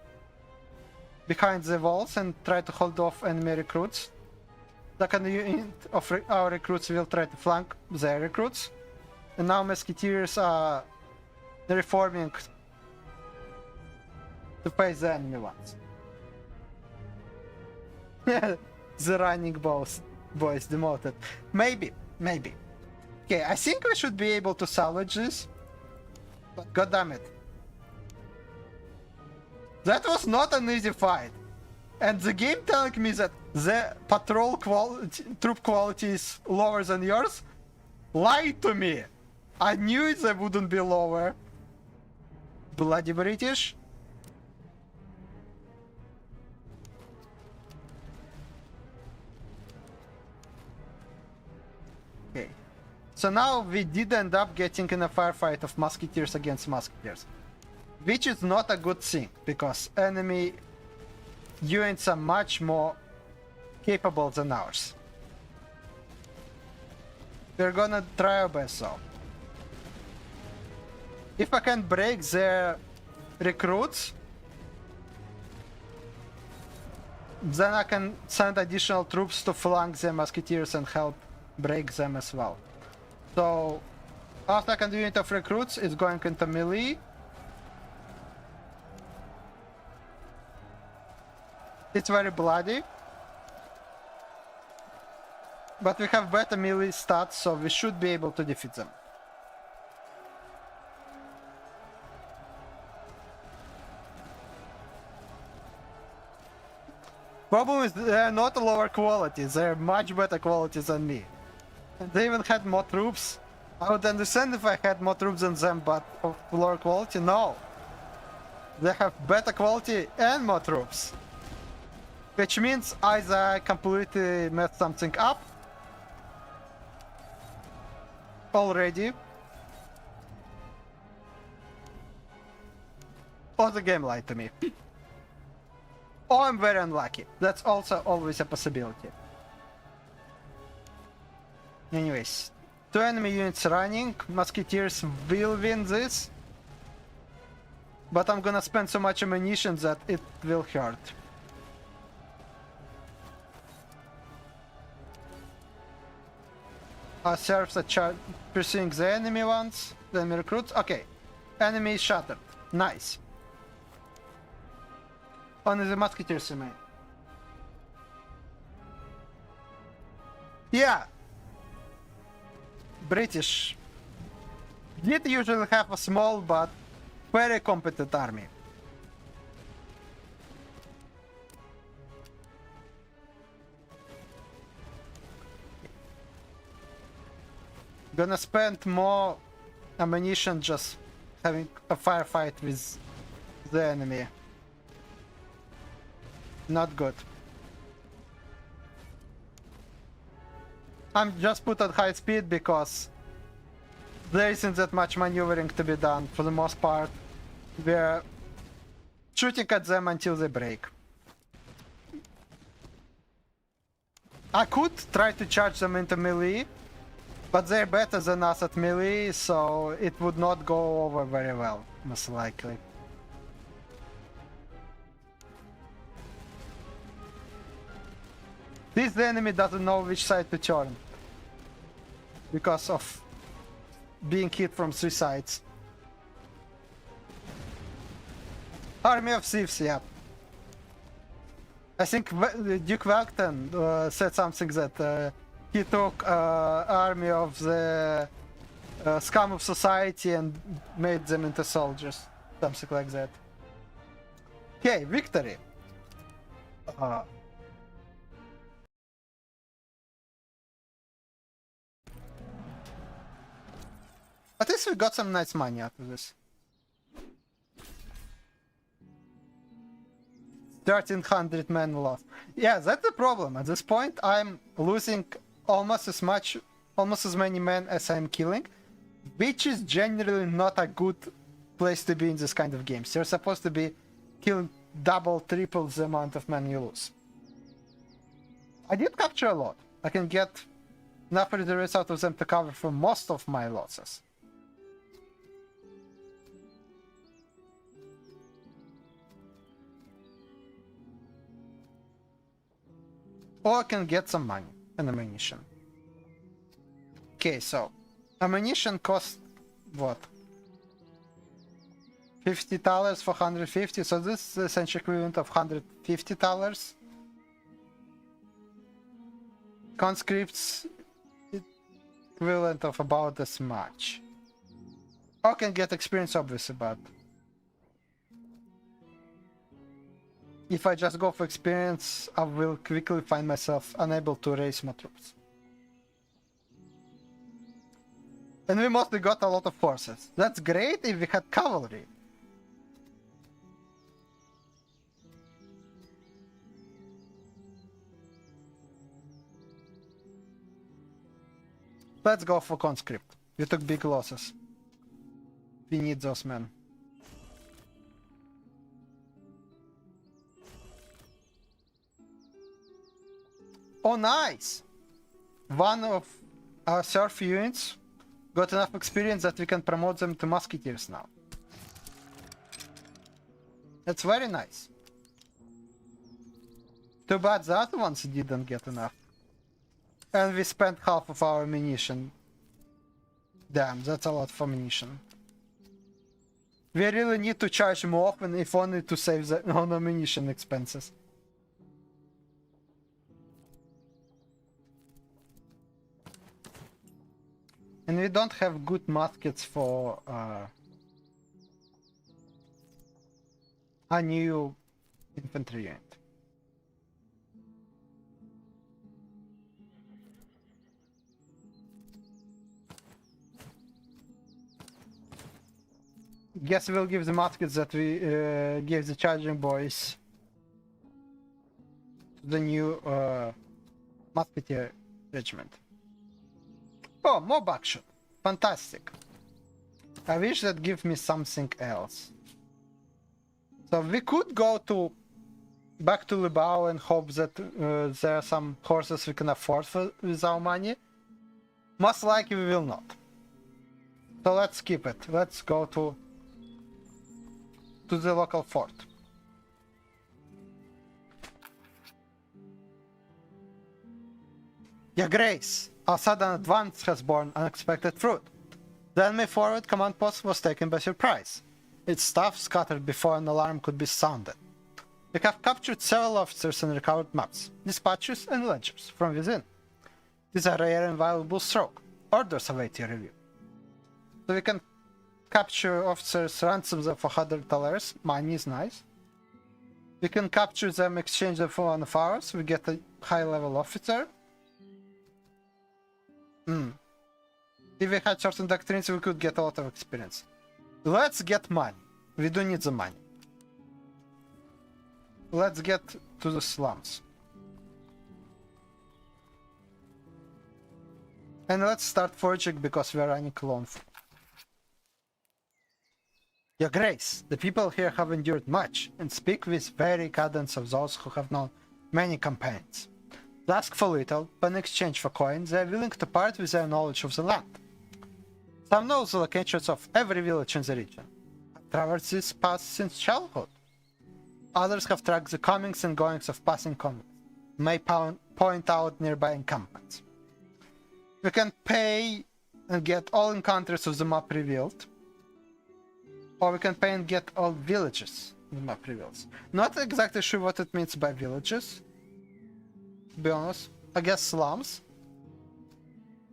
behind the walls and try to hold off enemy recruits. Second unit of our recruits will try to flank their recruits. And now Musketeers are reforming to face the enemy ones. The running boys demoted. Maybe. Okay, I think we should be able to salvage this. But god damn it. That was not an easy fight. And the game telling me that the patrol troop quality is lower than yours lied to me. I knew they wouldn't be lower. Bloody British. Okay. So now we did end up getting in a firefight of musketeers against musketeers. Which is not a good thing, because enemy units are much more capable than ours. We're gonna try our best though. If I can break their recruits, then I can send additional troops to flank the musketeers and help break them as well. So, our second unit of recruits is going into melee. It's very bloody. But we have better melee stats, so we should be able to defeat them. Problem is they're not lower quality, they're much better quality than me. And they even had more troops. I would understand if I had more troops than them, but of lower quality, no. They have better quality and more troops. Which means either I completely messed something up already, or the game lied to me. Or I'm very unlucky. That's also always a possibility. Anyways, 2 enemy units running. Musketeers will win this. But I'm gonna spend so much ammunition that it will hurt. Our serfs are pursuing the enemy ones. The enemy recruits. Okay. Enemy is shattered. Nice. Only the musketeers remain. Yeah. British did usually have a small but very competent army. Gonna spend more ammunition just having a firefight with the enemy. Not good. I'm just put at high speed because there isn't that much maneuvering to be done for the most part. We're shooting at them until they break. I could try to charge them into melee, but they're better than us at melee, so it would not go over very well, most likely. This enemy doesn't know which side to turn because of being hit from 3 sides. Army of Thieves, yeah. I think Duke Wellington said something that he took army of the scum of society and made them into soldiers. Something like that. Okay, victory. At least we got some nice money out of this. 1,300 men lost. Yeah, that's the problem. At this point, I'm losing almost as many men as I'm killing, which is generally not a good place to be in this kind of games. You're supposed to be killing double, triple the amount of men you lose. I did capture a lot. I can get enough reserves out of them to cover for most of my losses. or I can get some money and ammunition. Okay, so ammunition costs what? $50 for 150, so this is essentially equivalent of $150. Conscripts equivalent of about this much. I can get experience obviously, but if I just go for experience, I will quickly find myself unable to raise my troops. And we mostly got a lot of forces. That's great if we had cavalry. Let's go for conscript. We took big losses. We need those men. Oh, nice! One of our surf units got enough experience that we can promote them to musketeers now. That's very nice. Too bad the other ones didn't get enough. And we spent half of our ammunition. Damn, that's a lot of ammunition. We really need to charge more often, if only to save the on ammunition expenses. And we don't have good muskets for a new infantry unit. Guess we'll give the muskets that we gave the charging boys to the new musketeer regiment. Oh, more buckshot. Fantastic. I wish that give me something else. So we could go to back to Libau and hope that there are some horses we can afford with our money. Most likely we will not. So let's skip it. Let's go to the local fort. Your Grace, our sudden advance has borne unexpected fruit. The enemy forward command post was taken by surprise. Its staff scattered before an alarm could be sounded. We have captured several officers and recovered maps, dispatches, and ledgers from within. This is a rare and valuable stroke. Orders await your review. So we can capture officers, ransom them for $100. Money is nice. We can capture them, exchange them for one of ours. We get a high-level officer. If we had certain doctrines, we could get a lot of experience. Let's get money. We do need the money. Let's get to the slums. And let's start foraging because we are running low on food. Your Grace, the people here have endured much and speak with very cadence of those who have known many campaigns. They ask for little, but in exchange for coins, they are willing to part with their knowledge of the land. Some know the locations of every village in the region. Have traversed this path since childhood. Others have tracked the comings and goings of passing convicts, may point out nearby encampments. We can pay and get all encounters of the map revealed, or we can pay and get all villages in the map reveals. Not exactly sure what it means by villages, to be honest. I guess slums.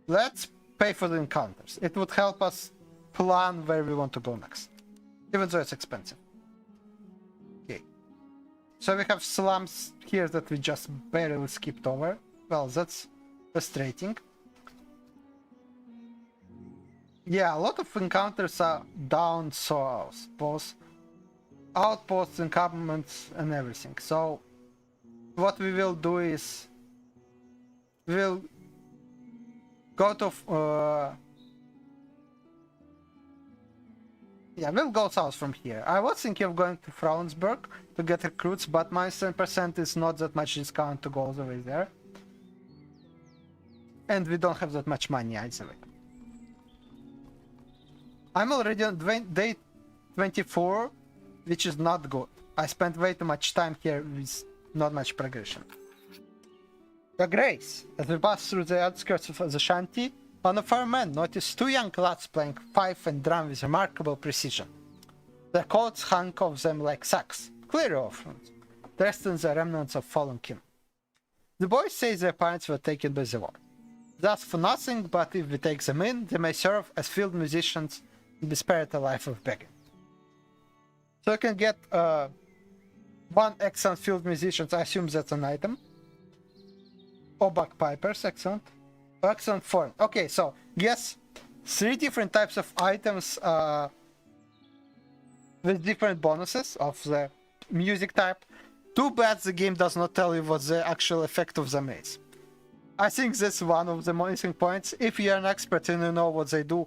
Let's pay for the encounters. It would help us plan where we want to go next, even though it's expensive. Okay. So we have slums here that we just barely skipped over. Well, that's frustrating. Yeah, a lot of encounters are down south, both outposts, encampments, and everything. So what we will do is we'll go to we'll go south from here. I was thinking of going to Frauensburg to get recruits, but my 7% is not that much discount to go all the way there. And we don't have that much money either way. I'm already on day 24, which is not good. I spent way too much time here with not much progression. A grace. As we pass through the outskirts of the shanty, one of our men noticed two young lads playing fife and drum with remarkable precision. Their coats hung off them like sacks, clear orphans, dressed in the remnants of fallen kin. The boys say their parents were taken by the war. They ask for nothing, but if we take them in, they may serve as field musicians and be spared a life of begging. So you can get one excellent field musicians, I assume that's an item. Or bagpipers, excellent. Excellent form. Okay, so yes, 3 different types of items with different bonuses of the music type. Too bad the game does not tell you what the actual effect of them is. I think that's one of the missing points. If you're an expert and you know what they do,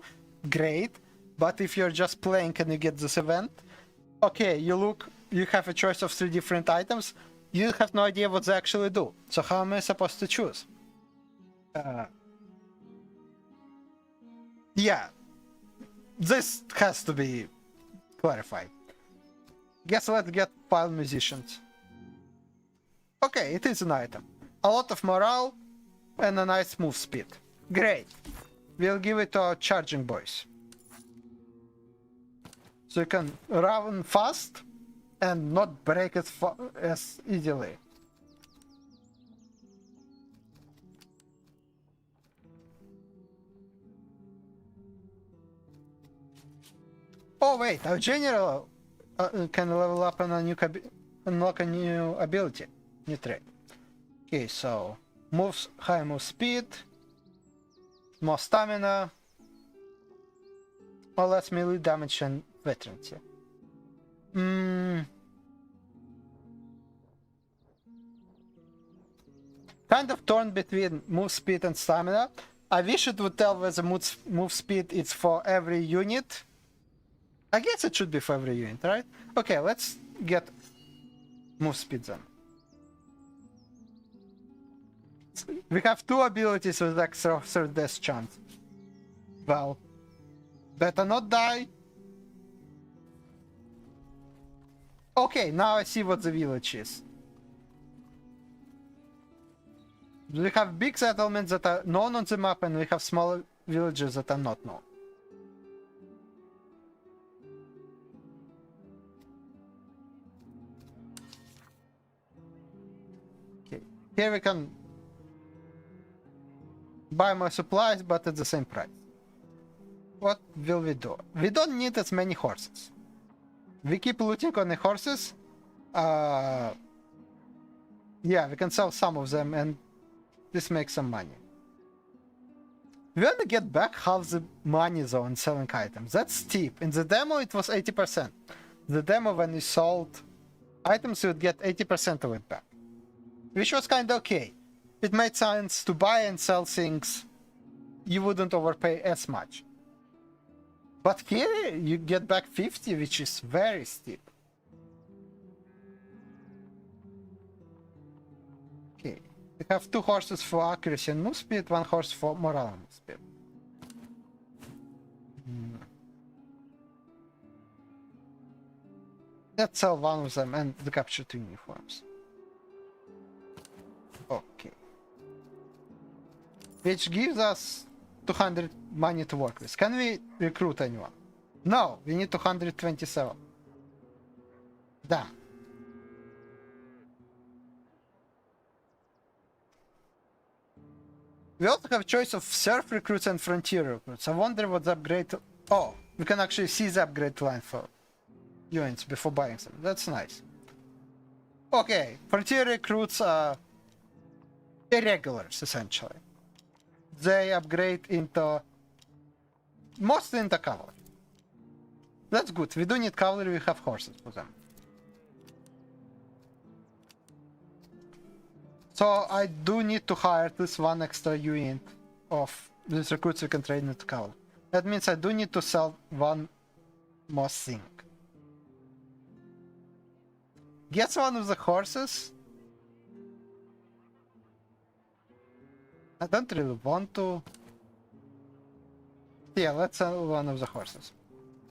great. But if you're just playing and you get this event, okay, you have a choice of 3 different items. You have no idea what they actually do. So how am I supposed to choose? Yeah, this has to be clarified. Guess let's get file musicians. Okay, it is an item. A lot of morale and a nice move speed. Great. We'll give it to our charging boys. So you can run fast and not break it as easily. Oh wait, our general can level up on a new unlock a new ability, new trait. Okay, so moves, high move speed, more stamina, or less melee damage and veterancy. Kind of torn between move speed and stamina. I wish it would tell whether move speed is for every unit. I guess it should be for every unit, right? Okay, let's get move speed then. We have 2 abilities with extra third death chance. Well, better not die. Okay, now I see what the village is. We have big settlements that are known on the map, and we have smaller villages that are not known. Okay, here we can buy more supplies, but at the same price. What will we do? We don't need as many horses. We keep looting on the horses. Yeah, we can sell some of them and this makes some money. We only get back half the money though on selling items. That's steep. In the demo it was 80%. The demo when you sold items you would get 80% of it back. Which was kinda okay. It made sense to buy and sell things. You wouldn't overpay as much. But here you get back 50, which is very steep. Okay, we have 2 horses for accuracy and move speed, 1 horse for morale and move speed. Let's sell 1 of them and the capture 2 uniforms. Okay. Which gives us 200 money to work with. Can we recruit anyone? No, we need 227. Damn. We also have choice of surf recruits and frontier recruits. I wonder what the upgrade... Oh, we can actually see the upgrade line for units before buying them. That's nice. Okay, frontier recruits are irregulars, essentially. They upgrade into... mostly into cavalry. That's good. We do need cavalry, we have horses for them. So I do need to hire at least 1 extra unit of these recruits we can train into cavalry. That means I do need to sell 1 more thing. Get one of the horses. I don't really want to. Yeah, let's sell 1 of the horses.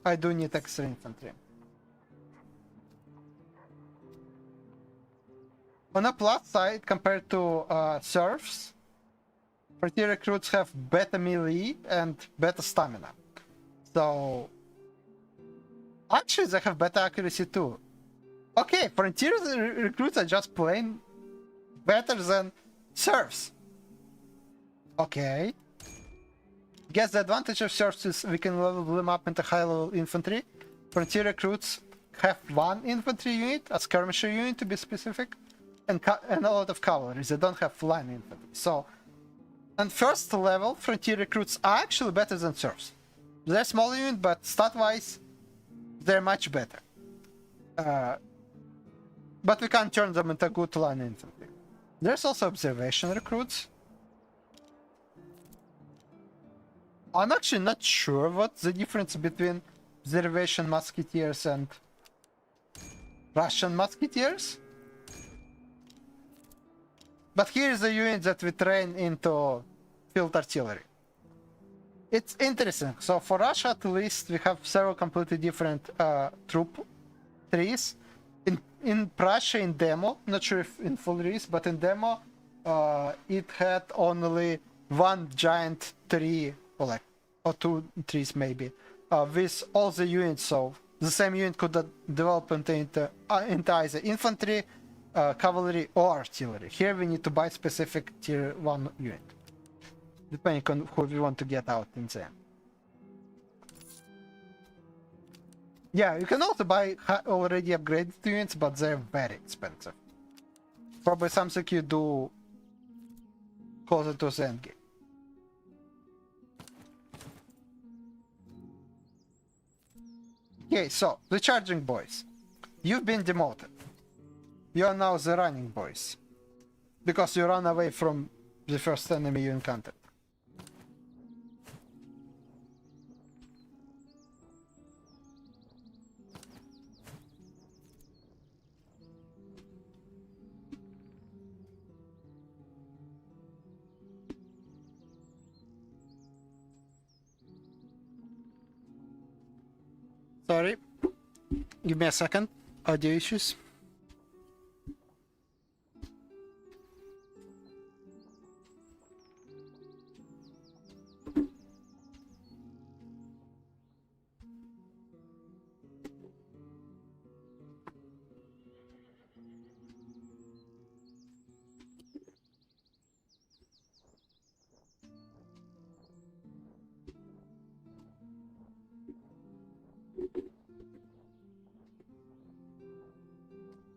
I do need extra infantry. On a plus side, compared to serfs, frontier recruits have better melee and better stamina. So actually, they have better accuracy too. Okay, frontier recruits are just plain better than serfs. Okay. Guess the advantage of serfs is we can level them up into high level infantry. Frontier recruits have one infantry unit, a skirmisher unit to be specific, and a lot of cavalry. They don't have line infantry. So, on first level, frontier recruits are actually better than serfs. They're small unit, but stat-wise, they're much better. But we can't turn them into good line infantry. There's also observation recruits. I'm actually not sure what's the difference between observation musketeers and Russian musketeers. But here is the unit that we train into field artillery. It's interesting. So for Russia, at least, we have several completely different troop trees. In Prussia, in demo, not sure if in full release, but in demo, it had only one giant tree, or two trees maybe, with all the units. So the same unit could develop into either infantry, cavalry, or artillery. Here we need to buy specific tier 1 unit, depending on who we want to get out in the end. Yeah, you can also buy already upgraded units, but they're very expensive. Probably something you do closer to the end game. Okay, so the charging boys. You've been demoted. You are now the running boys. Because you ran away from the first enemy you encountered. Sorry. Give me a second. Audio issues.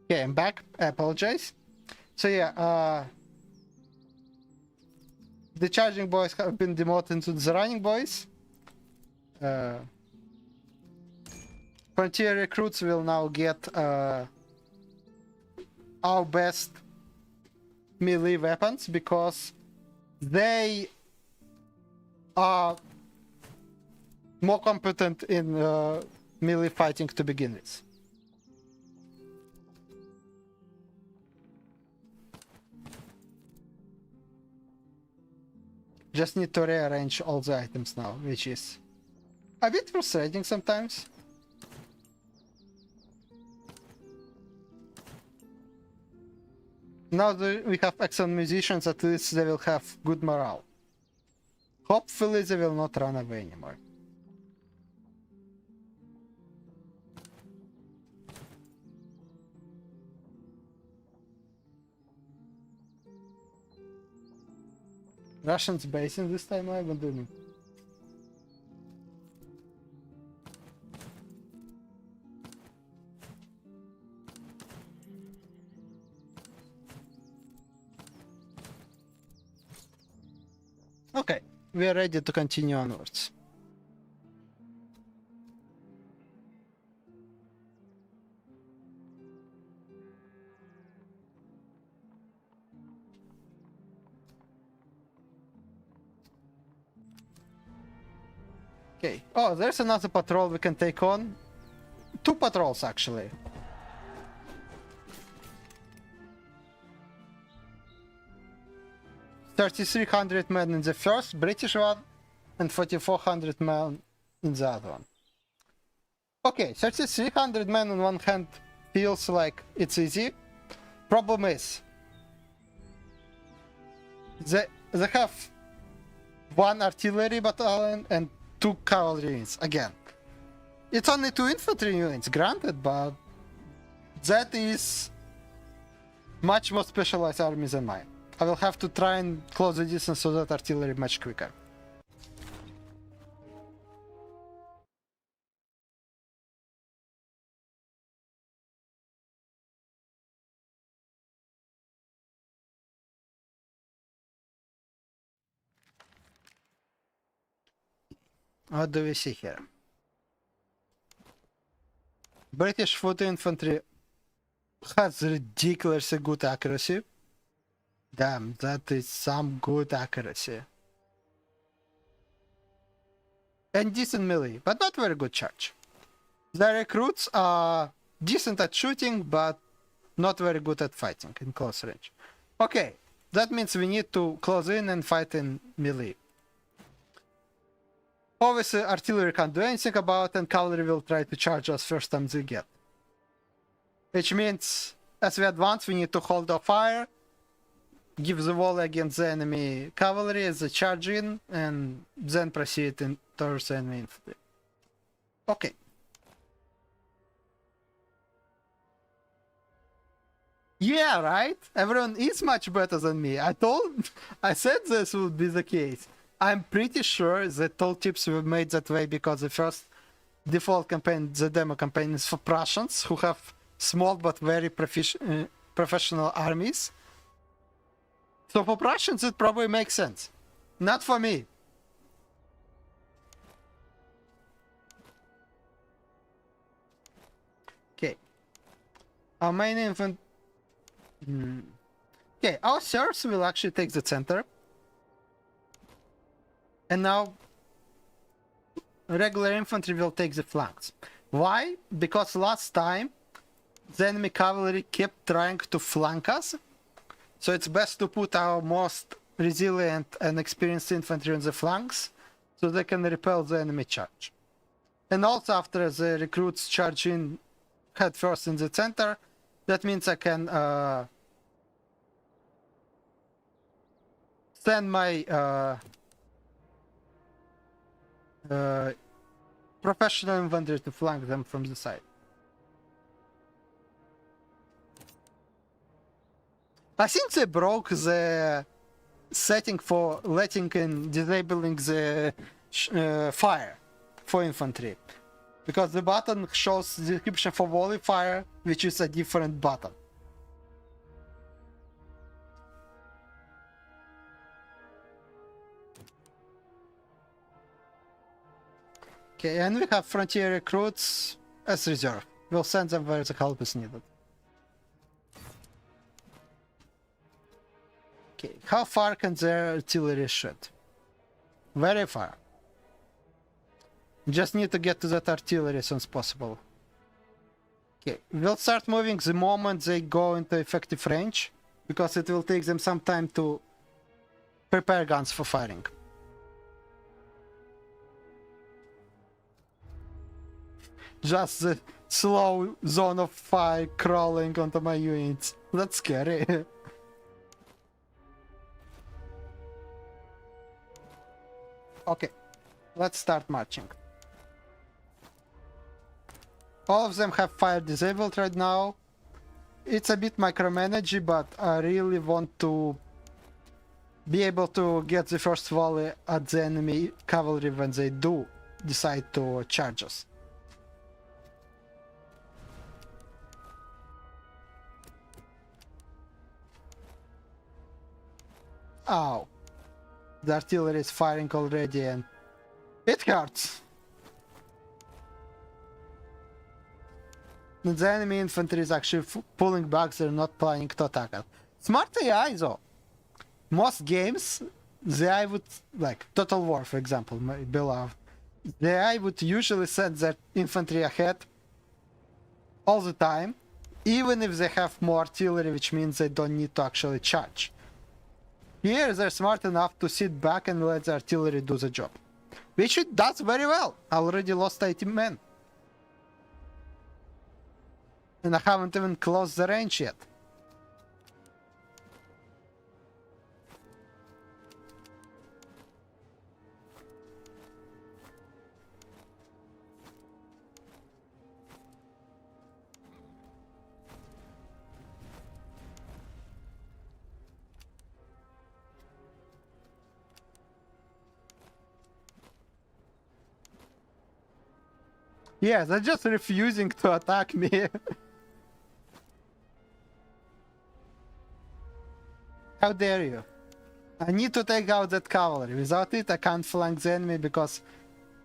Okay, I'm back. I apologize. So yeah, the charging boys have been demoted into the running boys. Frontier recruits will now get our best melee weapons because they are more competent in melee fighting to begin with. Just need to rearrange all the items now, which is a bit frustrating sometimes. Now that we have excellent musicians, at least they will have good morale. Hopefully they will not run away anymore. Russians basing this time, I haven't done it. Okay, we are ready to continue onwards. Okay. Oh, there's another patrol we can take on. Two patrols, actually. $3,300 men in the first British one, and 4,400 men in the other one. Okay, 3,300 men on one hand feels like it's easy. Problem is, they have one artillery battalion and two cavalry units. Again, it's only two infantry units, granted, but that is much more specialized army than mine. I will have to try and close the distance so that artillery much quicker. What do we see here? British foot infantry has ridiculously good accuracy. Damn, that is some good accuracy. And decent melee, but not very good charge. The recruits are decent at shooting, but not very good at fighting in close range. Okay, that means we need to close in and fight in melee. Obviously, artillery can't do anything about it, and cavalry will try to charge us first time they get. Which means, as we advance, we need to hold our fire, give the wall against the enemy cavalry as they charge in, and then proceed towards the enemy infantry. Okay. Yeah, right? Everyone is much better than me. I said this would be the case. I'm pretty sure that all tips were made that way because the first default campaign, the demo campaign, is for Prussians who have small but very professional armies. So for Prussians it probably makes sense. Not for me. Okay. Our main infantry... Okay, our sirs will actually take the center. And now regular infantry will take the flanks. Why? Because last time the enemy cavalry kept trying to flank us. So it's best to put our most resilient and experienced infantry on the flanks so they can repel the enemy charge. And also after the recruits charge in head first in the center, that means I can send my professional infantry to flank them from the side. I think they broke the setting for letting and disabling the fire for infantry, because the button shows the description for volley fire, which is a different button. Okay, and we have frontier recruits as reserve. We'll send them where the help is needed. Okay, how far can their artillery shoot? Very far. Just need to get to that artillery as soon as possible. Okay, we'll start moving the moment they go into effective range, because it will take them some time to prepare guns for firing. Just the slow zone of fire crawling onto my units. That's scary. Okay, let's start marching. All of them have fire disabled right now. It's a bit micromanagey, but I really want to be able to get the first volley at the enemy cavalry when they do decide to charge us. Ow. The artillery is firing already and it hurts. The enemy infantry is actually pulling back, they're not planning to attack us. Smart AI though. Most games, the AI would, like Total War for example, my beloved, the AI would usually send their infantry ahead all the time, even if they have more artillery, which means they don't need to actually charge. Here they're smart enough to sit back and let the artillery do the job. Which it does very well. I already lost 80 men. And I haven't even closed the range yet. Yeah, they're just refusing to attack me. How dare you? I need to take out that cavalry. Without it, I can't flank the enemy because,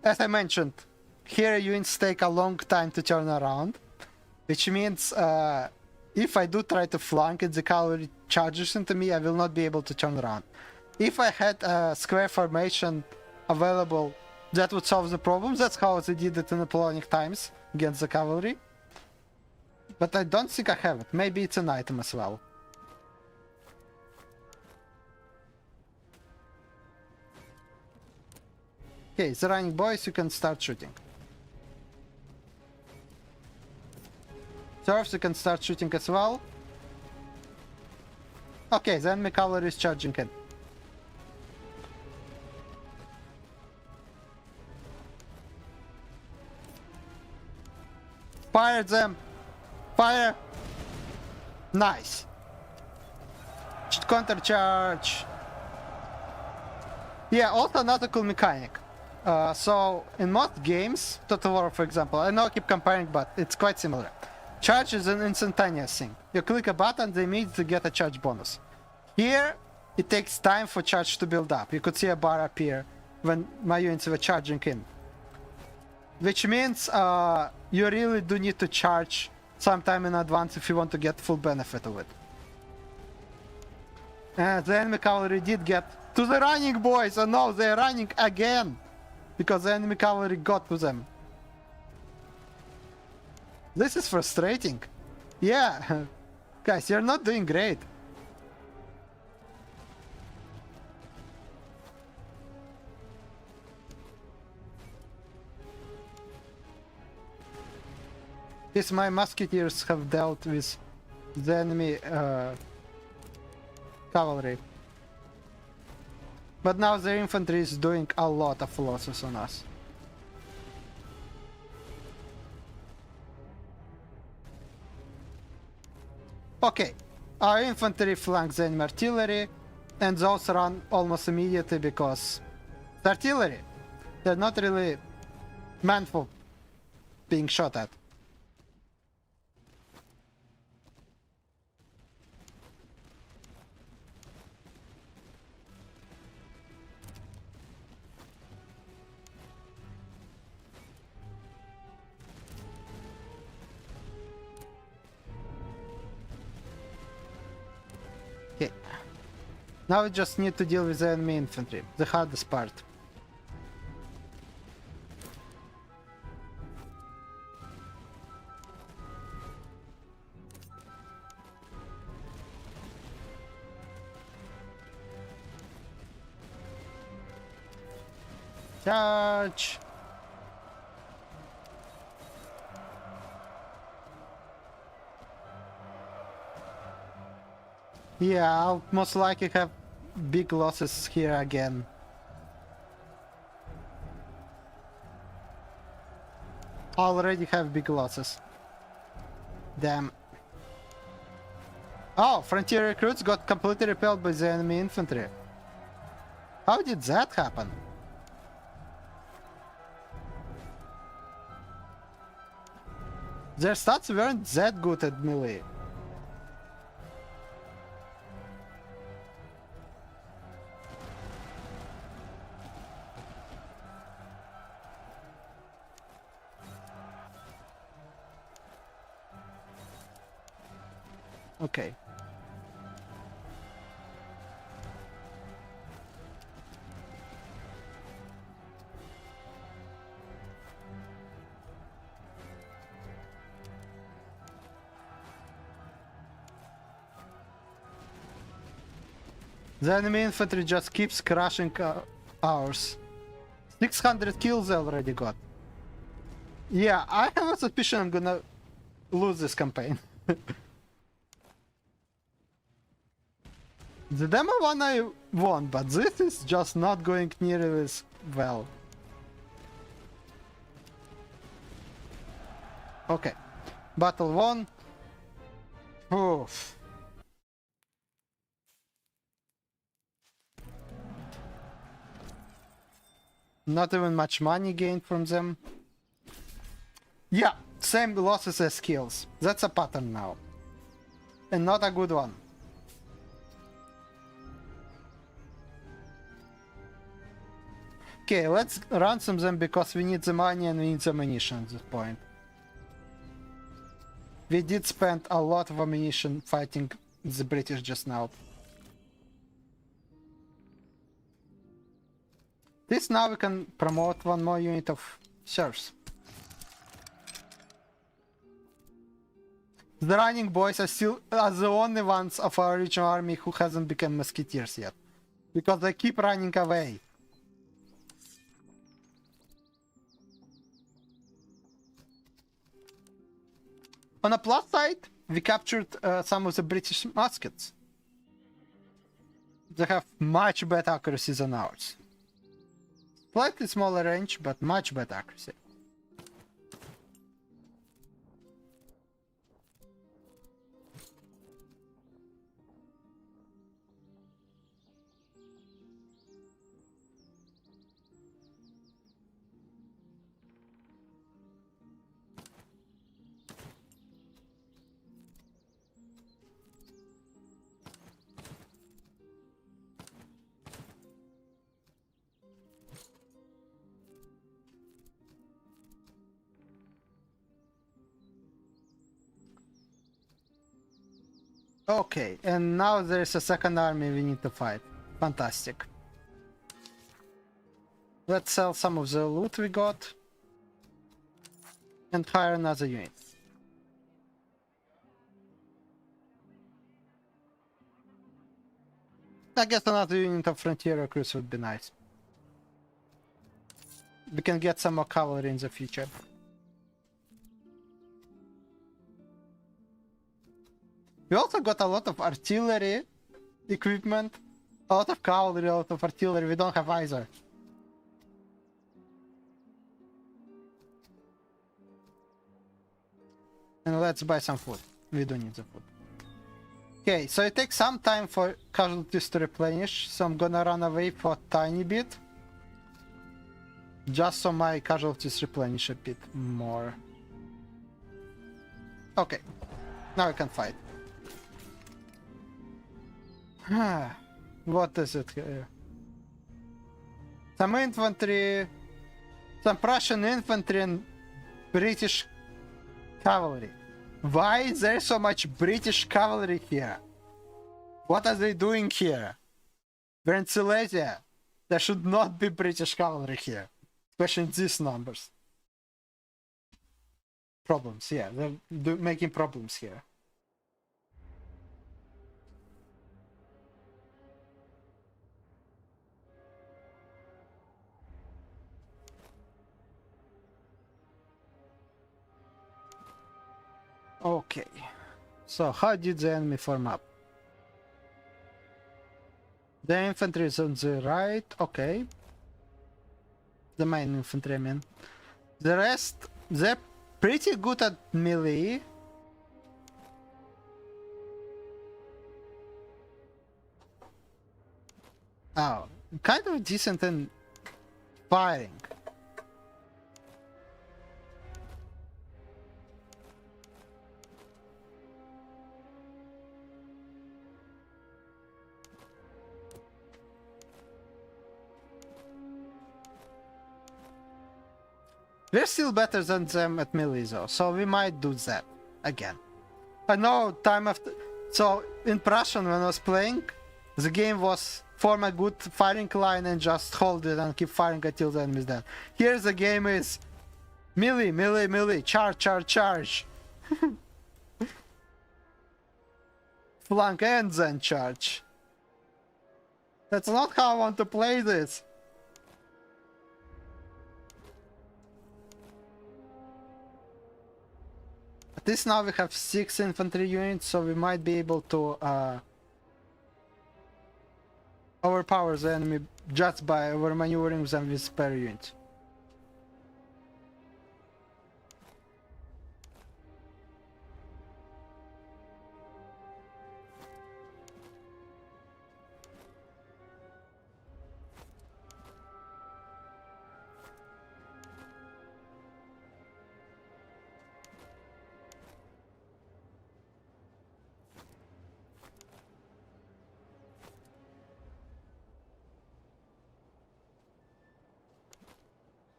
as I mentioned, here units take a long time to turn around. Which means, if I do try to flank and the cavalry charges into me, I will not be able to turn around. If I had a square formation available, that would solve the problem. That's how they did it in Napoleonic times against the cavalry. But I don't think I have it. Maybe it's an item as well. Okay, the running boys, you can start shooting. Serfs, you can start shooting as well. Okay, the enemy cavalry is charging in. Fire them! Fire! Nice! Should counter-charge. Yeah, also another cool mechanic. So, in most games, Total War for example, I know I keep comparing, but it's quite similar. Charge is an instantaneous thing. You click a button, they immediately get a charge bonus. Here, it takes time for charge to build up. You could see a bar appear when my units were charging in. Which means you really do need to charge sometime in advance if you want to get full benefit of it. The enemy cavalry did get to the running boys, and no, they're running again because the enemy cavalry got to them. This is frustrating. Yeah, guys, you're not doing great. Yes, my musketeers have dealt with the enemy cavalry. But now their infantry is doing a lot of losses on us. Okay, our infantry flanks the enemy artillery, and those run almost immediately because the artillery, they're not really meant for being shot at. Okay. Now we just need to deal with the enemy infantry, the hardest part. Charge! Yeah, I'll most likely have big losses here again. I already have big losses. Damn. Oh, frontier recruits got completely repelled by the enemy infantry. How did that happen? Their stats weren't that good at melee. Okay. The enemy infantry just keeps crushing ours. 600 kills I already got. Yeah, I have a suspicion I'm gonna lose this campaign. The demo one I won, but this is just not going nearly as well. Okay, battle won. Oof. Not even much money gained from them. Yeah, same losses as kills. That's a pattern now. And not a good one. Okay, let's ransom them because we need the money and we need the ammunition at this point. We did spend a lot of ammunition fighting the British just now. This now we can promote one more unit of serfs. The running boys are still the only ones of our original army who hasn't become musketeers yet. Because they keep running away. On a plus side, we captured some of the British muskets. They have much better accuracy than ours. Slightly smaller range, but much better accuracy. Okay, and now there's a second army we need to fight. Fantastic. Let's sell some of the loot we got. And hire another unit. I guess another unit of frontier recruits would be nice. We can get some more cavalry in the future. We also got a lot of artillery equipment, a lot of cavalry, a lot of artillery. We don't have either. And let's buy some food. We do need the food. Okay, so it takes some time for casualties to replenish, so I'm gonna run away for a tiny bit. Just so my casualties replenish a bit more. Okay, now we can fight. What is it here? Some infantry, some Prussian infantry and British cavalry. Why is there so much British cavalry here? What are they doing here? We're in Silesia. There should not be British cavalry here. Especially in these numbers. Problems, yeah. They're making problems here. Okay, so how did the enemy form up? The infantry is on the right, okay. The main infantry, I mean. The rest, they're pretty good at melee. Oh, kind of decent in firing. We're still better than them at melee though, so we might do that again. I know time after... So, in Prussian when I was playing, the game was form a good firing line and just hold it and keep firing until the enemy is dead. Here the game is melee, melee, melee, charge, charge, charge. Flank and then charge. That's not how I want to play this. At least now we have 6 infantry units, so we might be able to overpower the enemy just by over-maneuvering them with spare units.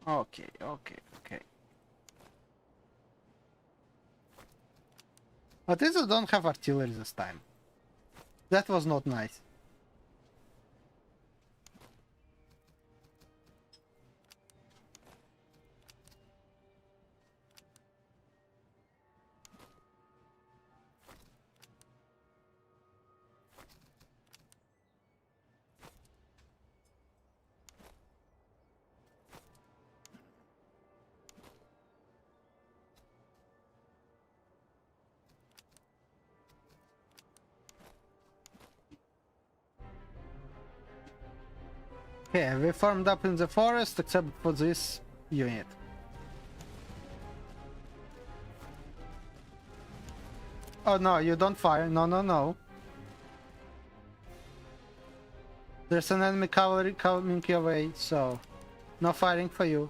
Okay, okay, okay. At least I don't have artillery this time. That was not nice. Okay, we formed up in the forest except for this unit. Oh no, you don't fire. No, no, no. There's an enemy cavalry coming your way, so no firing for you.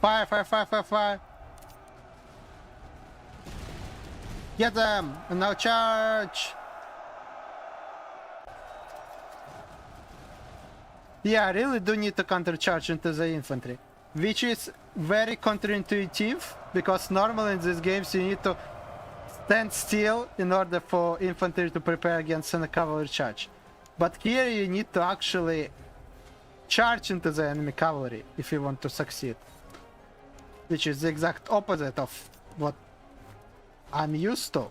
Fire, fire, fire, fire, fire. Get them! And now charge! Yeah, I really do need to counter-charge into the infantry. Which is very counterintuitive, because normally in these games you need to stand still in order for infantry to prepare against a cavalry charge. But here you need to actually charge into the enemy cavalry if you want to succeed. Which is the exact opposite of what I'm used to.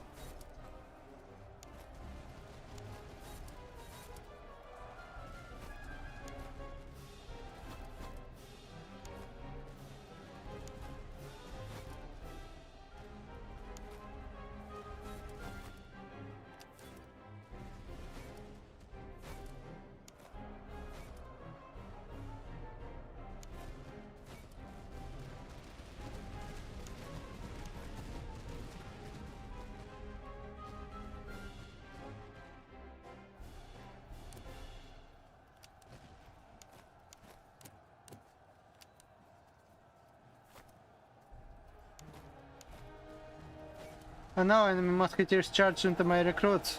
And now enemy musketeers charge into my recruits.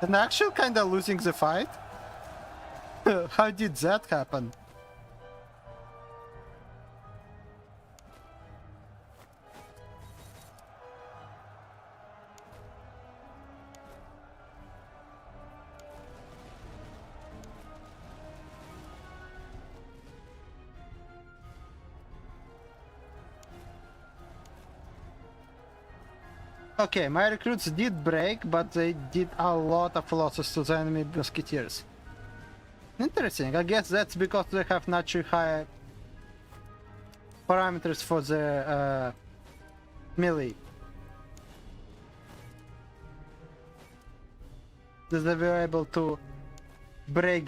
And actually kinda losing the fight? How did that happen? Okay, my recruits did break, but they did a lot of losses to the enemy musketeers. Interesting, I guess that's because they have naturally higher parameters for the melee. That they were able to break,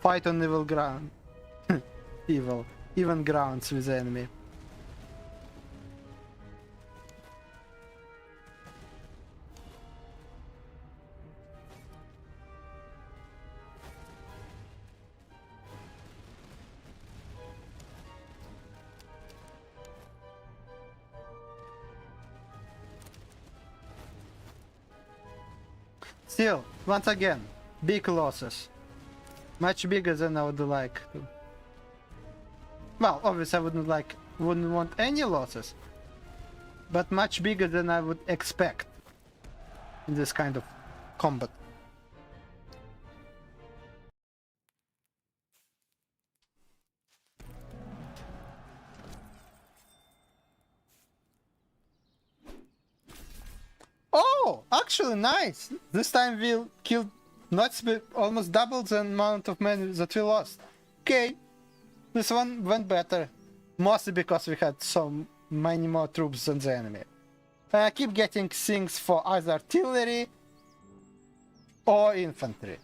fight on evil ground. Even grounds with the enemy. Still, once again, big losses. Much bigger than I would like to. Well, obviously I wouldn't want any losses. But much bigger than I would expect in this kind of combat. Oh, actually nice. This time we killed almost double the amount of men that we lost. Okay, this one went better. Mostly because we had so many more troops than the enemy. I keep getting things for either artillery or infantry.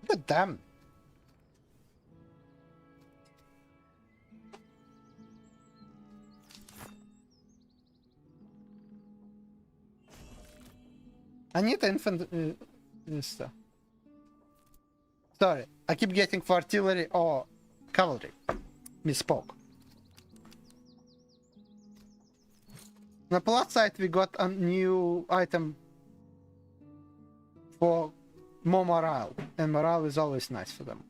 But damn. I need infantry stuff. Sorry, I keep getting for artillery or cavalry. Misspoke. On the plus side, we got a new item for more morale, and morale is always nice for them.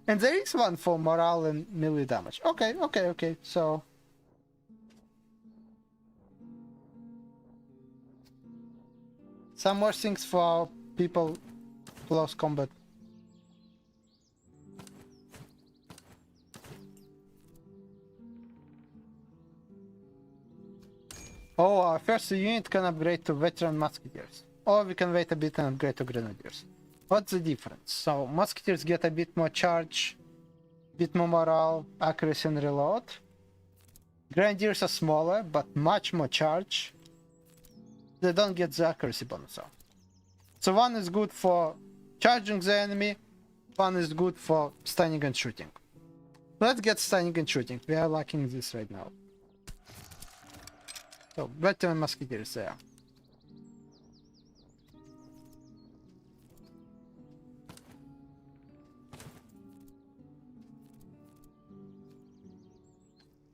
And there is one for morale and melee damage. Okay, so... some more things for people close combat. Oh, our first unit can upgrade to veteran musketeers. Or we can wait a bit and upgrade to grenadiers. What's the difference? So, musketeers get a bit more charge, bit more morale, accuracy and reload. Grenadiers are smaller, but much more charge. They don't get the accuracy bonus though. So one is good for charging the enemy, one is good for stunning and shooting. Let's get stunning and shooting. We are lacking this right now. So, veteran musketeers there.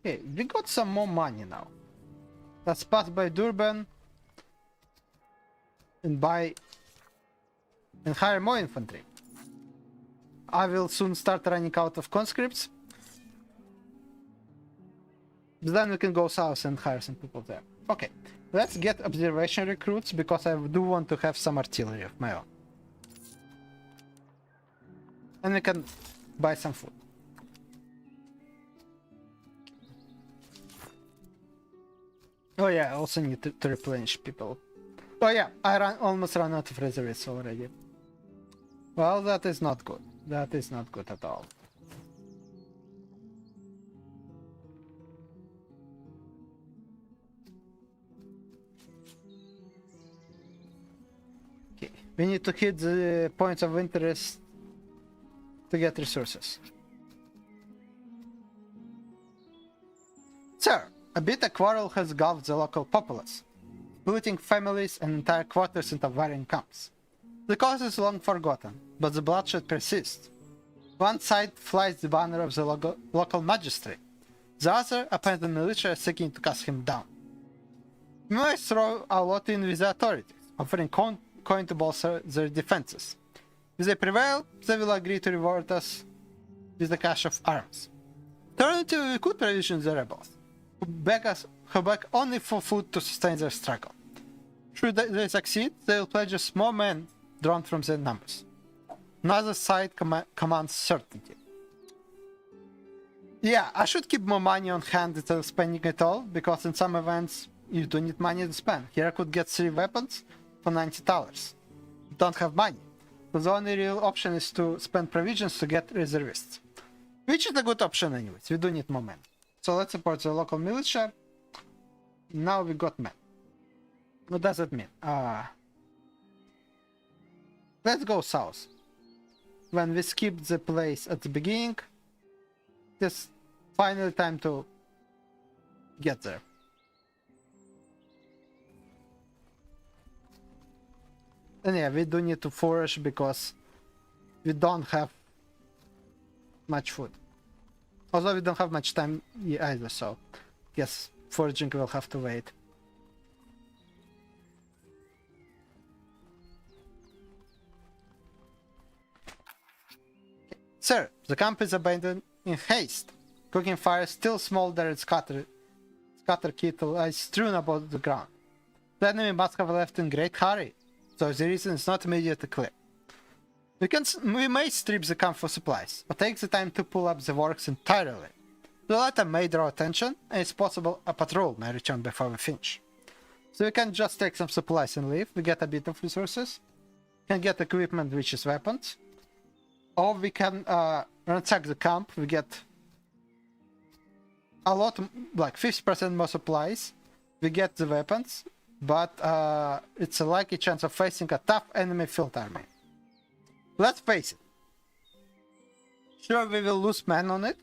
Okay, we got some more money now. Let's pass by Durban and buy and hire more infantry. I will soon start running out of conscripts. But then we can go south and hire some people there. Okay, let's get observation recruits because I do want to have some artillery of my own. And we can buy some food. Oh yeah, I also need to replenish people. Oh yeah, I almost ran out of reservists already. Well, that is not good. That is not good at all. Okay, we need to hit the points of interest to get resources. Sir, a bitter quarrel has engulfed the local populace, splitting families and entire quarters into varying camps. The cause is long forgotten, but the bloodshed persists. One side flies the banner of the local magistrate, the other appointed militia seeking to cast him down. We must throw a lot in with the authorities, offering coin to bolster their defenses. If they prevail, they will agree to reward us with the cash of arms. Alternatively, we could provision the rebels, who beg only for food to sustain their struggle. Should they succeed, they will pledge us more men drawn from their numbers. Neither side commands certainty. Yeah, I should keep more money on hand instead of spending it all, because in some events you do need money to spend. Here I could get 3 weapons for $90. Don't have money. So the only real option is to spend provisions to get reservists. Which is a good option anyways, we do need more men. So let's support the local militia. Now we got men. What does it mean? Let's go south. When we skipped the place at the beginning, it's finally time to get there. And yeah, we do need to forage because we don't have much food. Although we don't have much time either, so yes, foraging will have to wait. Sir, the camp is abandoned in haste. Cooking fire still smolder and scatter kettle is strewn about the ground. The enemy must have left in great hurry, so the reason is not immediately clear. We may strip the camp for supplies, but take the time to pull up the works entirely. The latter may draw attention, and it's possible a patrol may return before we finish. So we can just take some supplies and leave, we get a bit of resources, can get equipment which is weapons, or we can ransack the camp, we get a lot, like 50% more supplies, we get the weapons, but it's a likely chance of facing a tough enemy field army. Let's face it. Sure, we will lose men on it,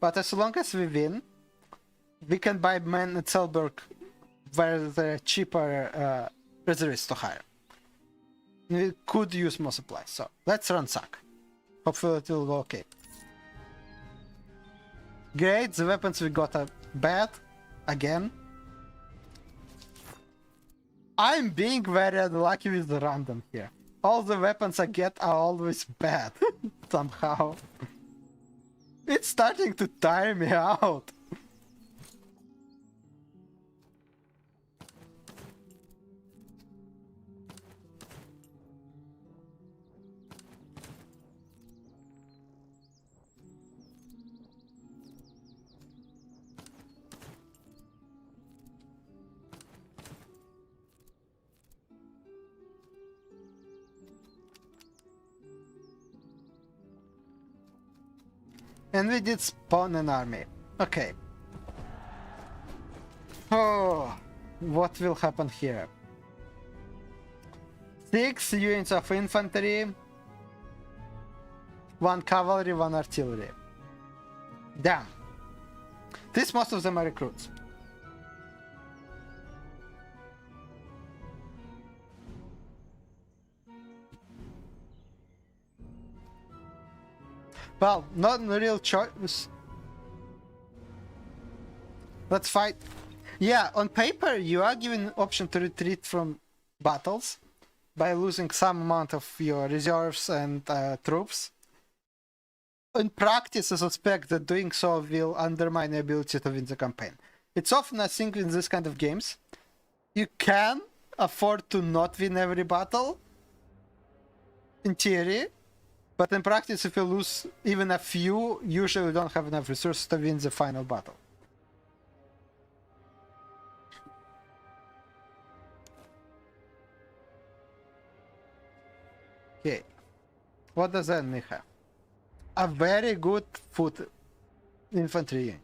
but as long as we win, we can buy men at Selberg where there are cheaper reservists to hire. We could use more supplies, so let's ransack. Hopefully it will go okay. Great, the weapons we got are bad. Again. I'm being very unlucky with the random here. All the weapons I get are always bad. Somehow. It's starting to tire me out. And we did spawn an army. Okay. Oh, what will happen here? 6 units of infantry, 1 cavalry, 1 artillery. Damn. This most of them are recruits. Well, not a real choice. Let's fight. Yeah, on paper you are given option to retreat from battles by losing some amount of your reserves and troops. In practice, I suspect that doing so will undermine your ability to win the campaign. It's often, I think, in this kind of games, you can afford to not win every battle, in theory, but in practice, if you lose even a few, usually you don't have enough resources to win the final battle. Okay, what does that enemy have? A very good foot infantry unit.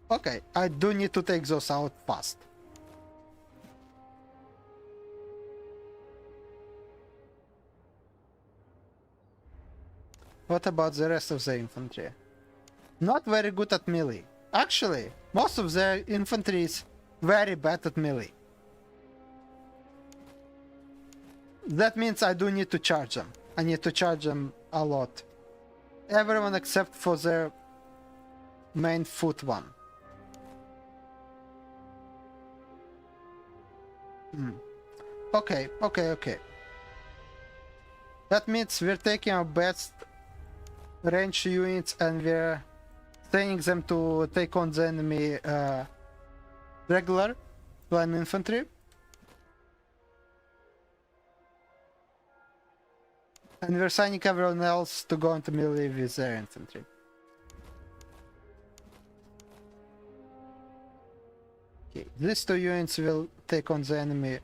Okay, I do need to take those out fast. What about the rest of the infantry? Not very good at melee. Actually, most of the infantry is very bad at melee. That means I do need to charge them. I need to charge them a lot. Everyone except for their main foot one. Okay. That means we're taking our best range units and we're sending them to take on the enemy regular line infantry. And we're sending everyone else to go into melee with their infantry. Okay, these 2 units will take on the enemy.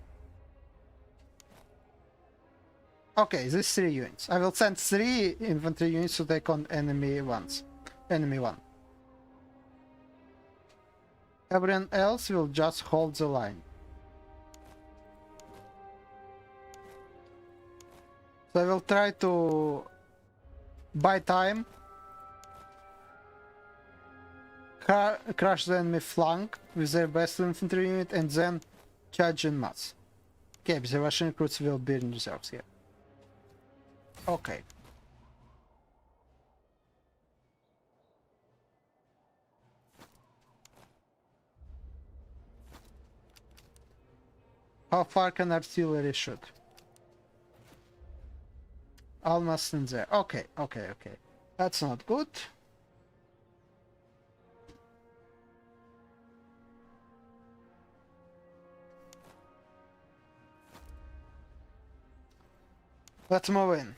Okay, these 3 units. I will send 3 infantry units to take on enemy ones. Enemy 1. Everyone else will just hold the line. So I will try to buy time, crush the enemy flank with their best infantry unit, and then charge en masse. Okay, the Russian recruits will be in reserves here. Okay. How far can artillery shoot? Almost in there. Okay. That's not good. Let's move in.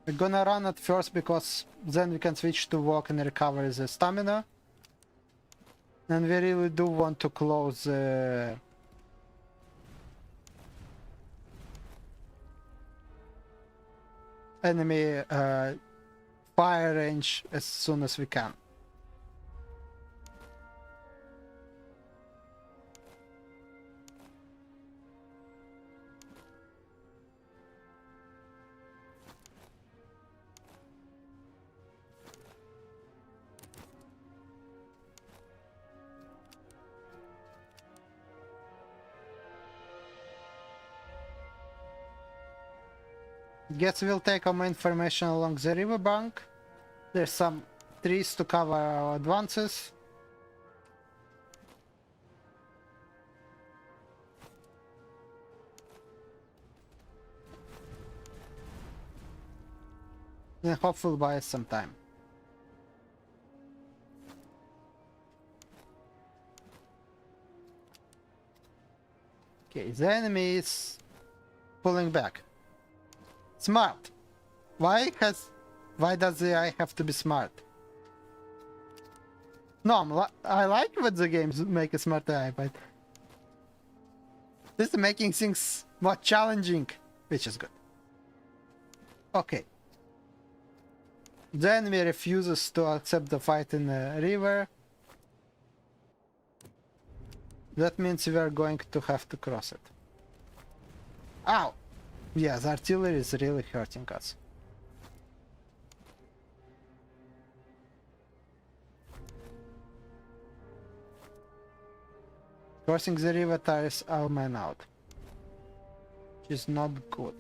We're gonna run at first because then we can switch to walk and recover the stamina. And we really do want to close enemy fire range as soon as we can. Guess we'll take our main formation along the riverbank. There's some trees to cover our advances. Then hopefully buy us some time. Okay, the enemy is pulling back. Smart. Why does the AI have to be smart? No, I like when the games make a smart AI, but this is making things more challenging, which is good. Okay. The enemy refuses to accept the fight in the river. That means we are going to have to cross it. Ow! Yeah, the artillery is really hurting us. Crossing the river tires our men out, which is not good.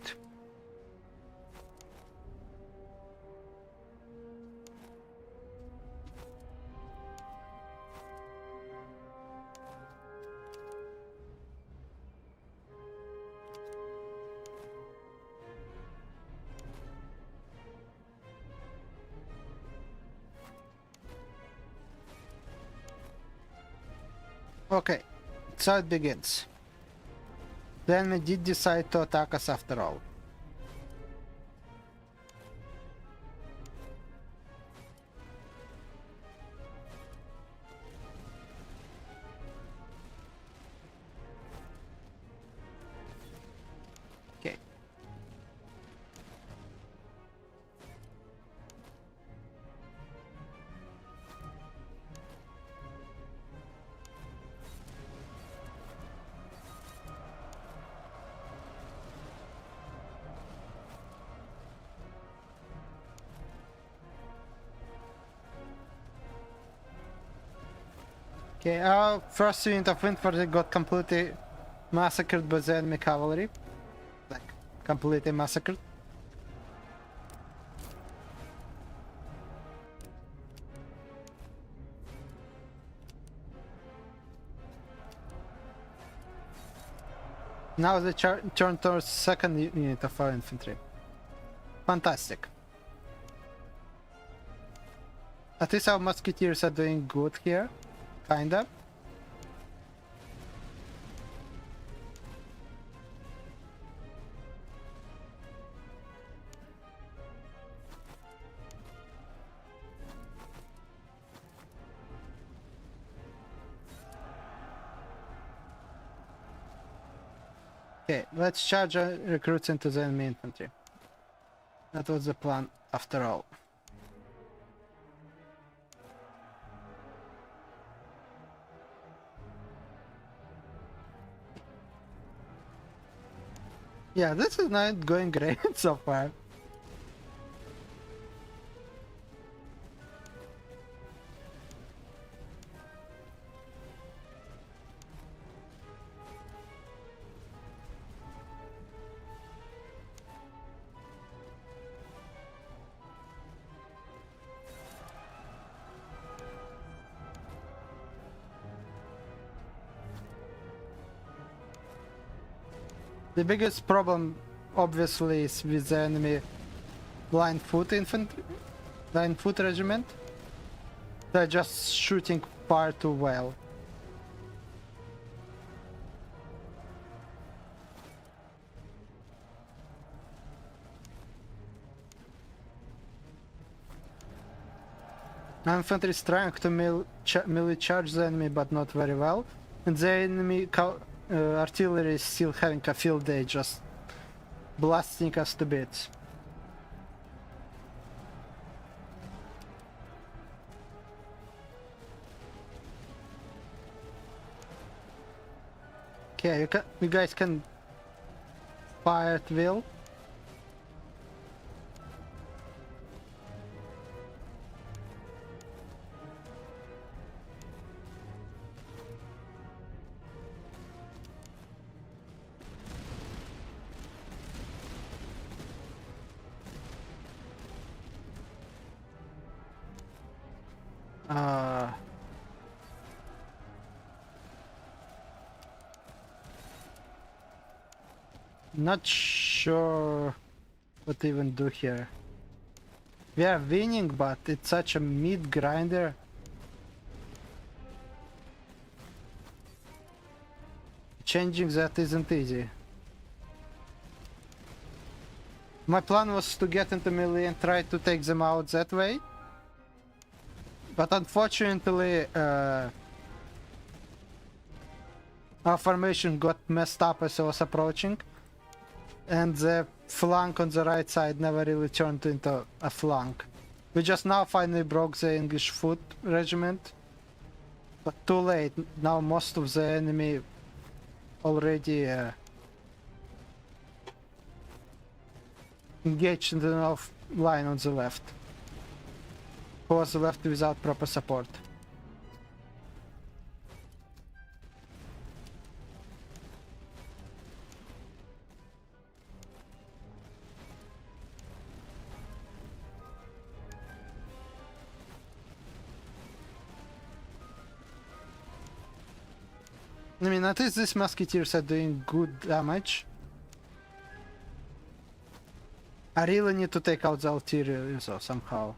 Okay, so it begins. The enemy did decide to attack us after all. Okay. Okay, our first unit of infantry got completely massacred by the enemy cavalry. Like, completely massacred. Now they turn towards second unit of our infantry. Fantastic. At least our musketeers are doing good here. Kinda. Okay, let's charge our recruits into the enemy infantry. That was the plan after all. Yeah, this is not going great so far. The biggest problem, obviously, is with the enemy blind foot infantry, blind foot regiment. They're just shooting far too well. Our infantry is trying to melee charge the enemy, but not very well. And the enemy artillery is still having a field day, just blasting us to bits. Okay, you guys can fire at will. Uh, Not sure what to even do here. We are winning, but it's such a meat grinder. Changing that isn't easy. My plan was to get into melee and try to take them out that way. But unfortunately, our formation got messed up as I was approaching. And the flank on the right side never really turned into a flank. We just now finally broke the English foot regiment. But too late, now most of the enemy already engaged in the north line on the left. Who was left without proper support. I mean, at least these musketeers are doing good damage. I really need to take out the artillery so somehow.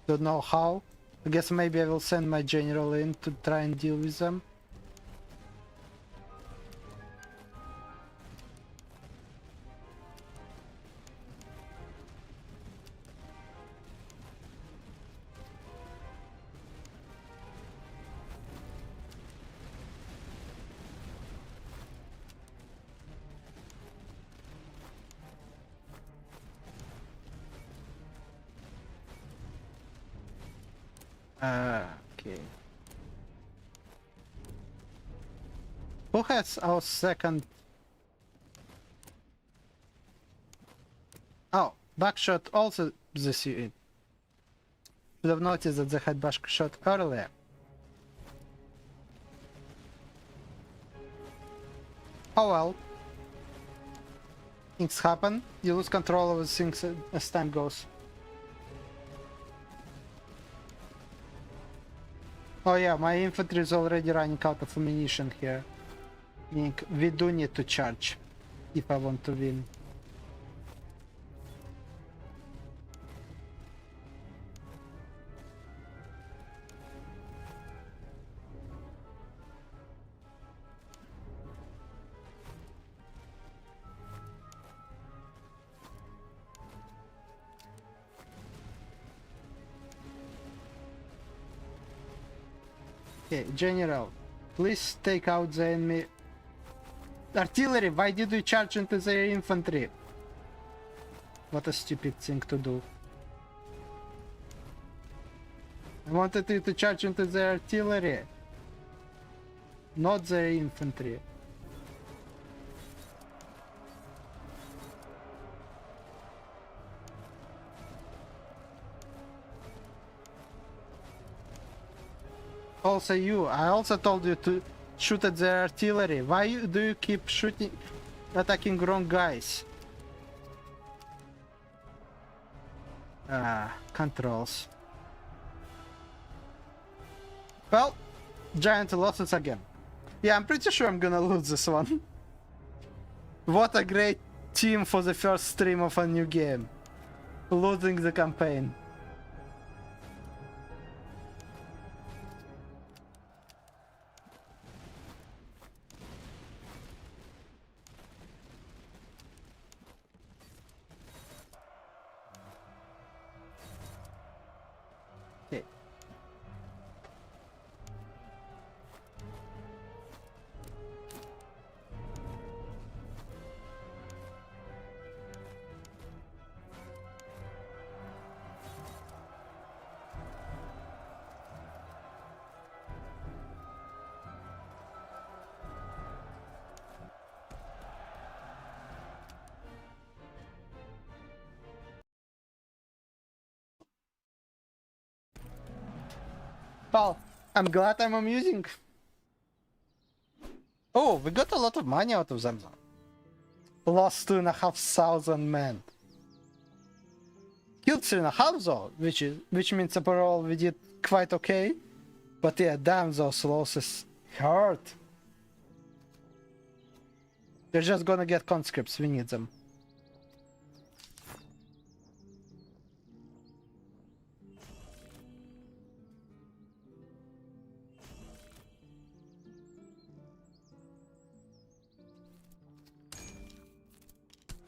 Don't know how. I guess maybe I will send my general in to try and deal with them. Okay. Who has our second? Oh, Buckshot also this unit. Should have noticed that they had Buckshot earlier. Oh well. Things happen. You lose control of things as time goes. Oh yeah, my infantry is already running out of ammunition here. Meaning we do need to charge if I want to win. Okay, General, please take out the enemy artillery. Why did you charge into their infantry? What a stupid thing to do. I wanted you to charge into their artillery, not their infantry. Also you, I also told you to shoot at their artillery. Why do you keep shooting, attacking wrong guys? Controls. Well, giant losses again. Yeah, I'm pretty sure I'm gonna lose this one. What a great team for the first stream of a new game. Losing the campaign. Okay. Well, I'm glad I'm amusing. Oh, we got a lot of money out of them though. Lost 2,500 men. Killed 3,500 though, which means overall we did quite okay. But yeah, damn, those losses hurt. They're just gonna get conscripts, we need them.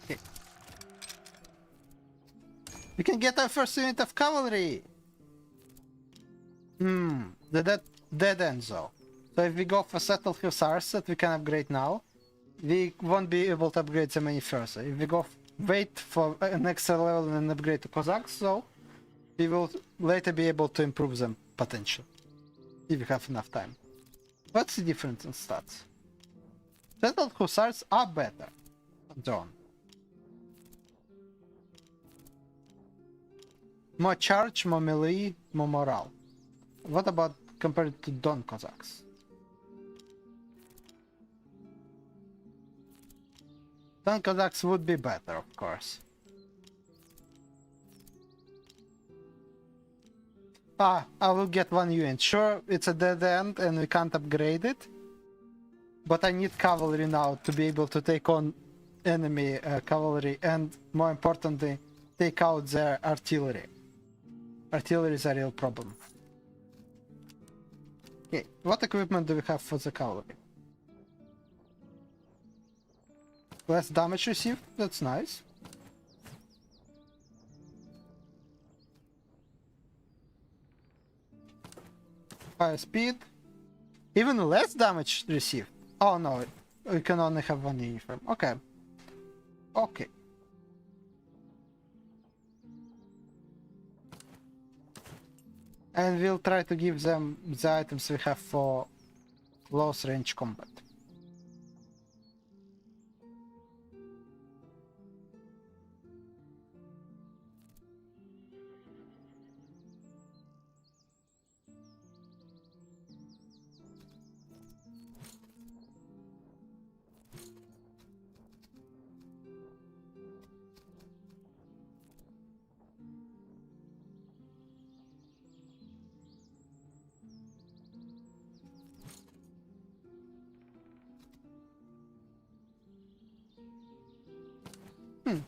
Okay. We can get our first unit of cavalry! The dead end though. So if we go for settled hussars that we can upgrade now, we won't be able to upgrade them any further. If we go wait for an extra level and upgrade to Cossacks though, we will later be able to improve them potentially. If we have enough time. What's the difference in stats? Settled hussars are better. Drawn. More charge, more melee, more morale. What about compared to Don Cossacks? Don Cossacks would be better, of course. I will get one unit. Sure, it's a dead end and we can't upgrade it. But I need cavalry now to be able to take on enemy cavalry and, more importantly, take out their artillery. Artillery is a real problem. Okay, what equipment do we have for the cavalry? Less damage received, that's nice. Higher speed. Even less damage received. Oh no, we can only have one uniform. Okay. Okay. And we'll try to give them the items we have for close range combat.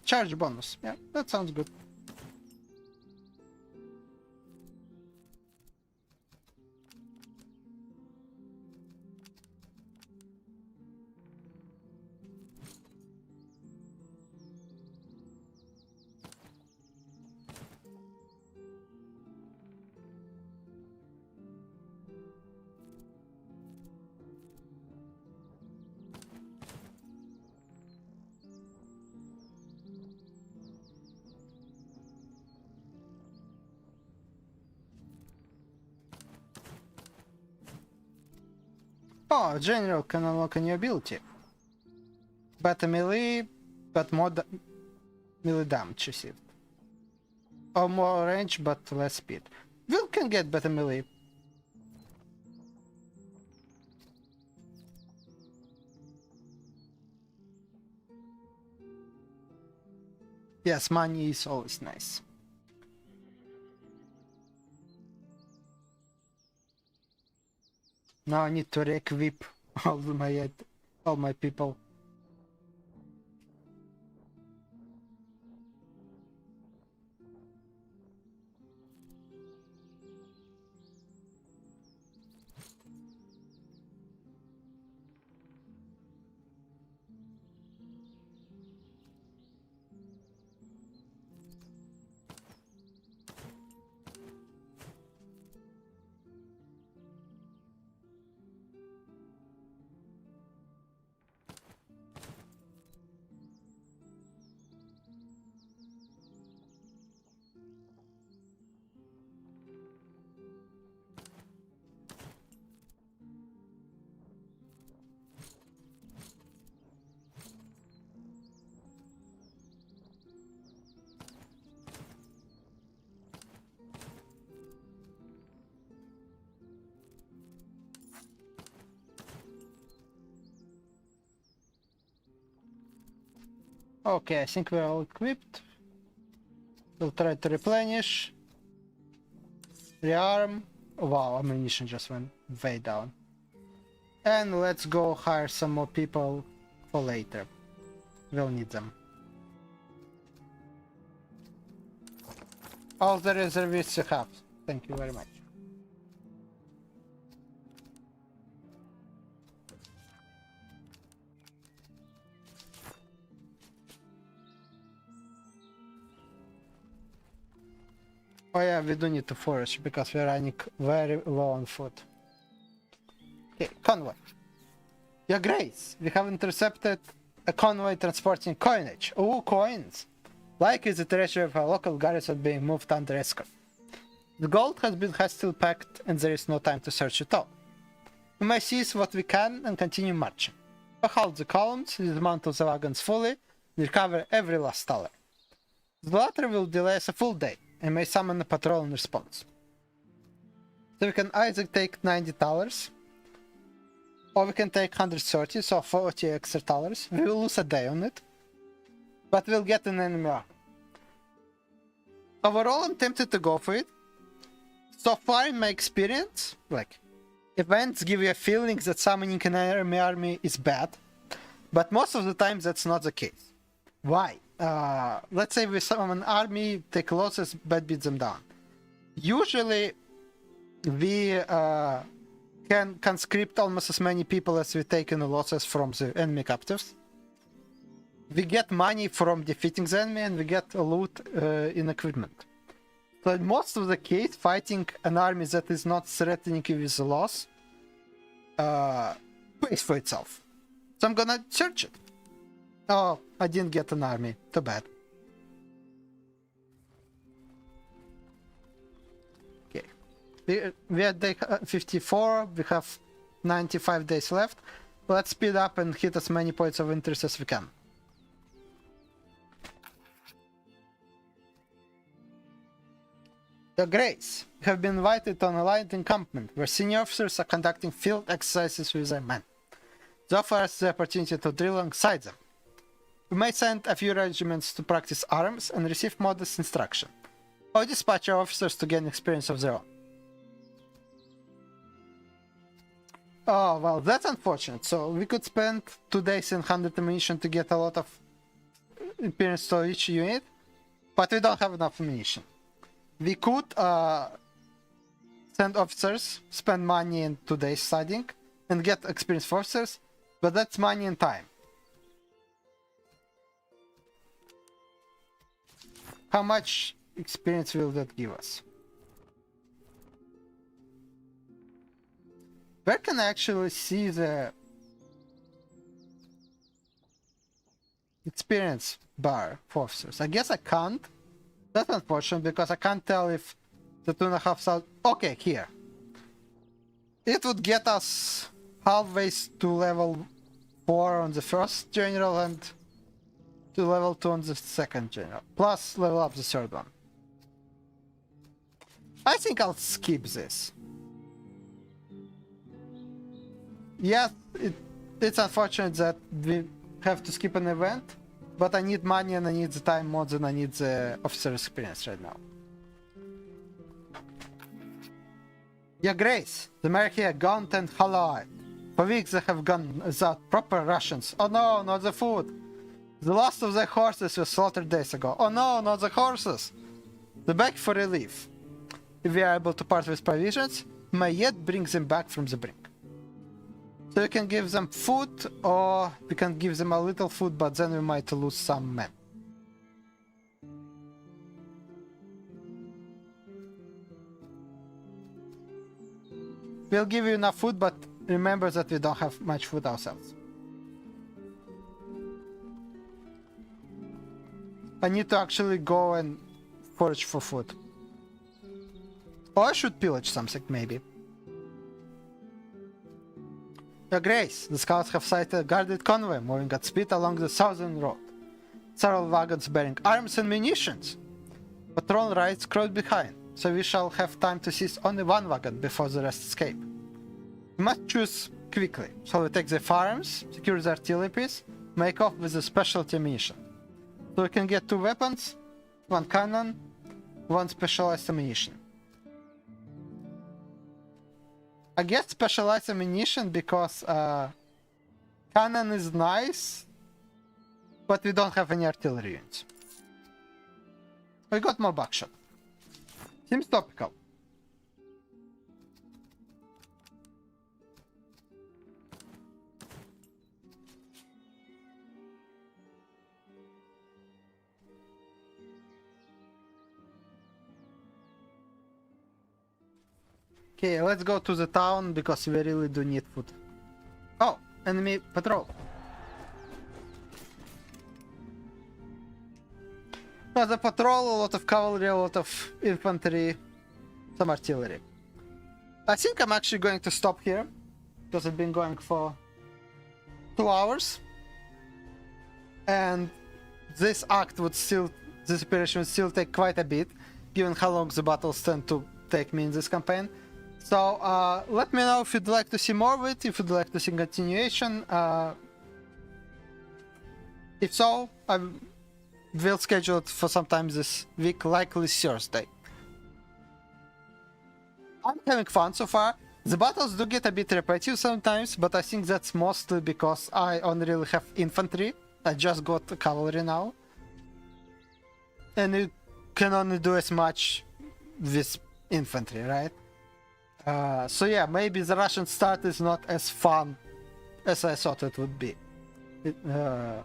Charge bonus. Yeah, that sounds good. Oh, general can unlock a new ability. Better melee, but more melee damage received. Or more range, but less speed. We can get better melee. Yes, money is always nice. Now I need to re-equip all my people. Okay, I think we're all equipped. We'll try to replenish, rearm, Wow, ammunition just went way down. And let's go hire some more people for later. We'll need them. All the reservists you have. Thank you very much. Oh yeah, we do need to forage because we're running very low on food. Okay, convoy. Your Grace, we have intercepted a convoy transporting coinage. Ooh, coins! Like is the treasure of a local garrison being moved under escort. The gold has been hastily packed and there is no time to search at all. We may seize what we can and continue marching. Halt the columns, dismantle the wagons fully, and recover every last dollar. The latter will delay us a full day and may summon a patrol in response. So we can either take $90 or we can take 130, so 40 extra dollars. We will lose a day on it, but we'll get an enemy army. Overall, I'm tempted to go for it. So far in my experience, like, events give you a feeling that summoning an enemy army is bad, but most of the time that's not the case. Why? Let's say we summon an army, take losses, but beat them down. Usually, we can conscript almost as many people as we take in the losses from the enemy captives. We get money from defeating the enemy and we get a loot in equipment. So in most of the case, fighting an army that is not threatening you with a loss pays for itself. So I'm gonna search it. Oh, I didn't get an army. Too bad. Okay. We are day 54. We have 95 days left. Let's speed up and hit as many points of interest as we can. Your Grace, you have been invited to an allied encampment where senior officers are conducting field exercises with their men. They offer us the opportunity to drill alongside them. We may send a few regiments to practice arms and receive modest instruction, or dispatch our officers to gain experience of their own. Oh, well, that's unfortunate. So we could spend 2 days in 100 ammunition to get a lot of experience to each unit, but we don't have enough ammunition. We could send officers, spend money in 2 days studying, and get experienced officers, but that's money and time. How much experience will that give us? Where can I actually see the experience bar for officers? I guess I can't. That's unfortunate because I can't tell if the 2,500... Okay, here. It would get us halfway to level 4 on the first general and to level 2 on the second general. Plus level up the third one. I think I'll skip this. Yes, it's unfortunate that we have to skip an event, but I need money and I need the time more than I need the officer experience right now. Your Grace, the mayor here gaunt and hollow-eyed. For weeks they have gone without proper rations. Oh no, not the food! The last of their horses was slaughtered days ago. Oh no, not the horses! They beg for relief. If we are able to part with provisions, we may yet bring them back from the brink. So we can give them food, or we can give them a little food, but then we might lose some men. We'll give you enough food, but remember that we don't have much food ourselves. I need to actually go and forage for food. Or I should pillage something, maybe. Your Grace, the scouts have sighted a guarded convoy moving at speed along the southern road. Several wagons bearing arms and munitions. Patrol rides close behind, so we shall have time to seize only one wagon before the rest escape. We must choose quickly, so we take the firearms, secure the artillery piece, make off with the specialty ammunition. So we can get 2 weapons, 1 cannon, 1 specialized ammunition. I guess specialized ammunition because cannon is nice, but we don't have any artillery units. We got more buckshot. Seems topical. Okay, let's go to the town because we really do need food. Oh, enemy patrol. No, the patrol, a lot of cavalry, a lot of infantry, some artillery. I think I'm actually going to stop here because I've been going for 2 hours. And this operation would still take quite a bit, given how long the battles tend to take me in this campaign. So let me know if you'd like to see more of it, if you'd like to see continuation. If so, I will schedule it for sometime this week, likely Thursday. I'm having fun so far. The battles do get a bit repetitive sometimes, but I think that's mostly because I only really have infantry. I just got cavalry now. And you can only do as much with infantry, right? So yeah, maybe the Russian start is not as fun as I thought it would be. Yeah.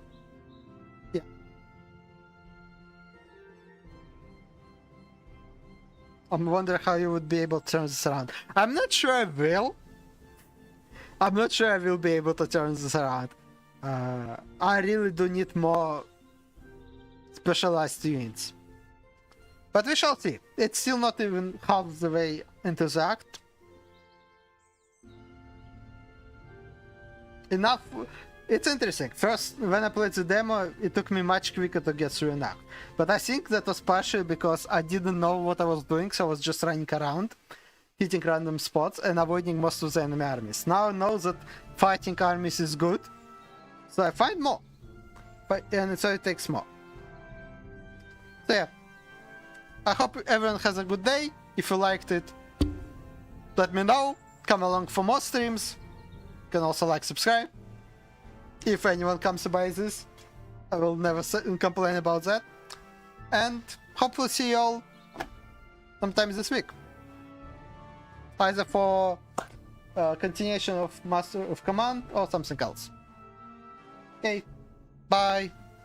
I'm wondering how you would be able to turn this around. I'm not sure I will. I'm not sure I will be able to turn this around. I really do need more specialized units. But we shall see. It's still not even half the way into the act. Enough. It's interesting. First, when I played the demo, it took me much quicker to get through an act. But I think that was partially because I didn't know what I was doing, so I was just running around, hitting random spots and avoiding most of the enemy armies. Now I know that fighting armies is good, so I find more. And so it takes more. So yeah. I hope everyone has a good day. If you liked it, let me know. Come along for more streams. You can also subscribe. If anyone comes to buy this, I will never complain about that. And hopefully see you all sometime this week. Either for continuation of Master of Command or something else. Okay, bye.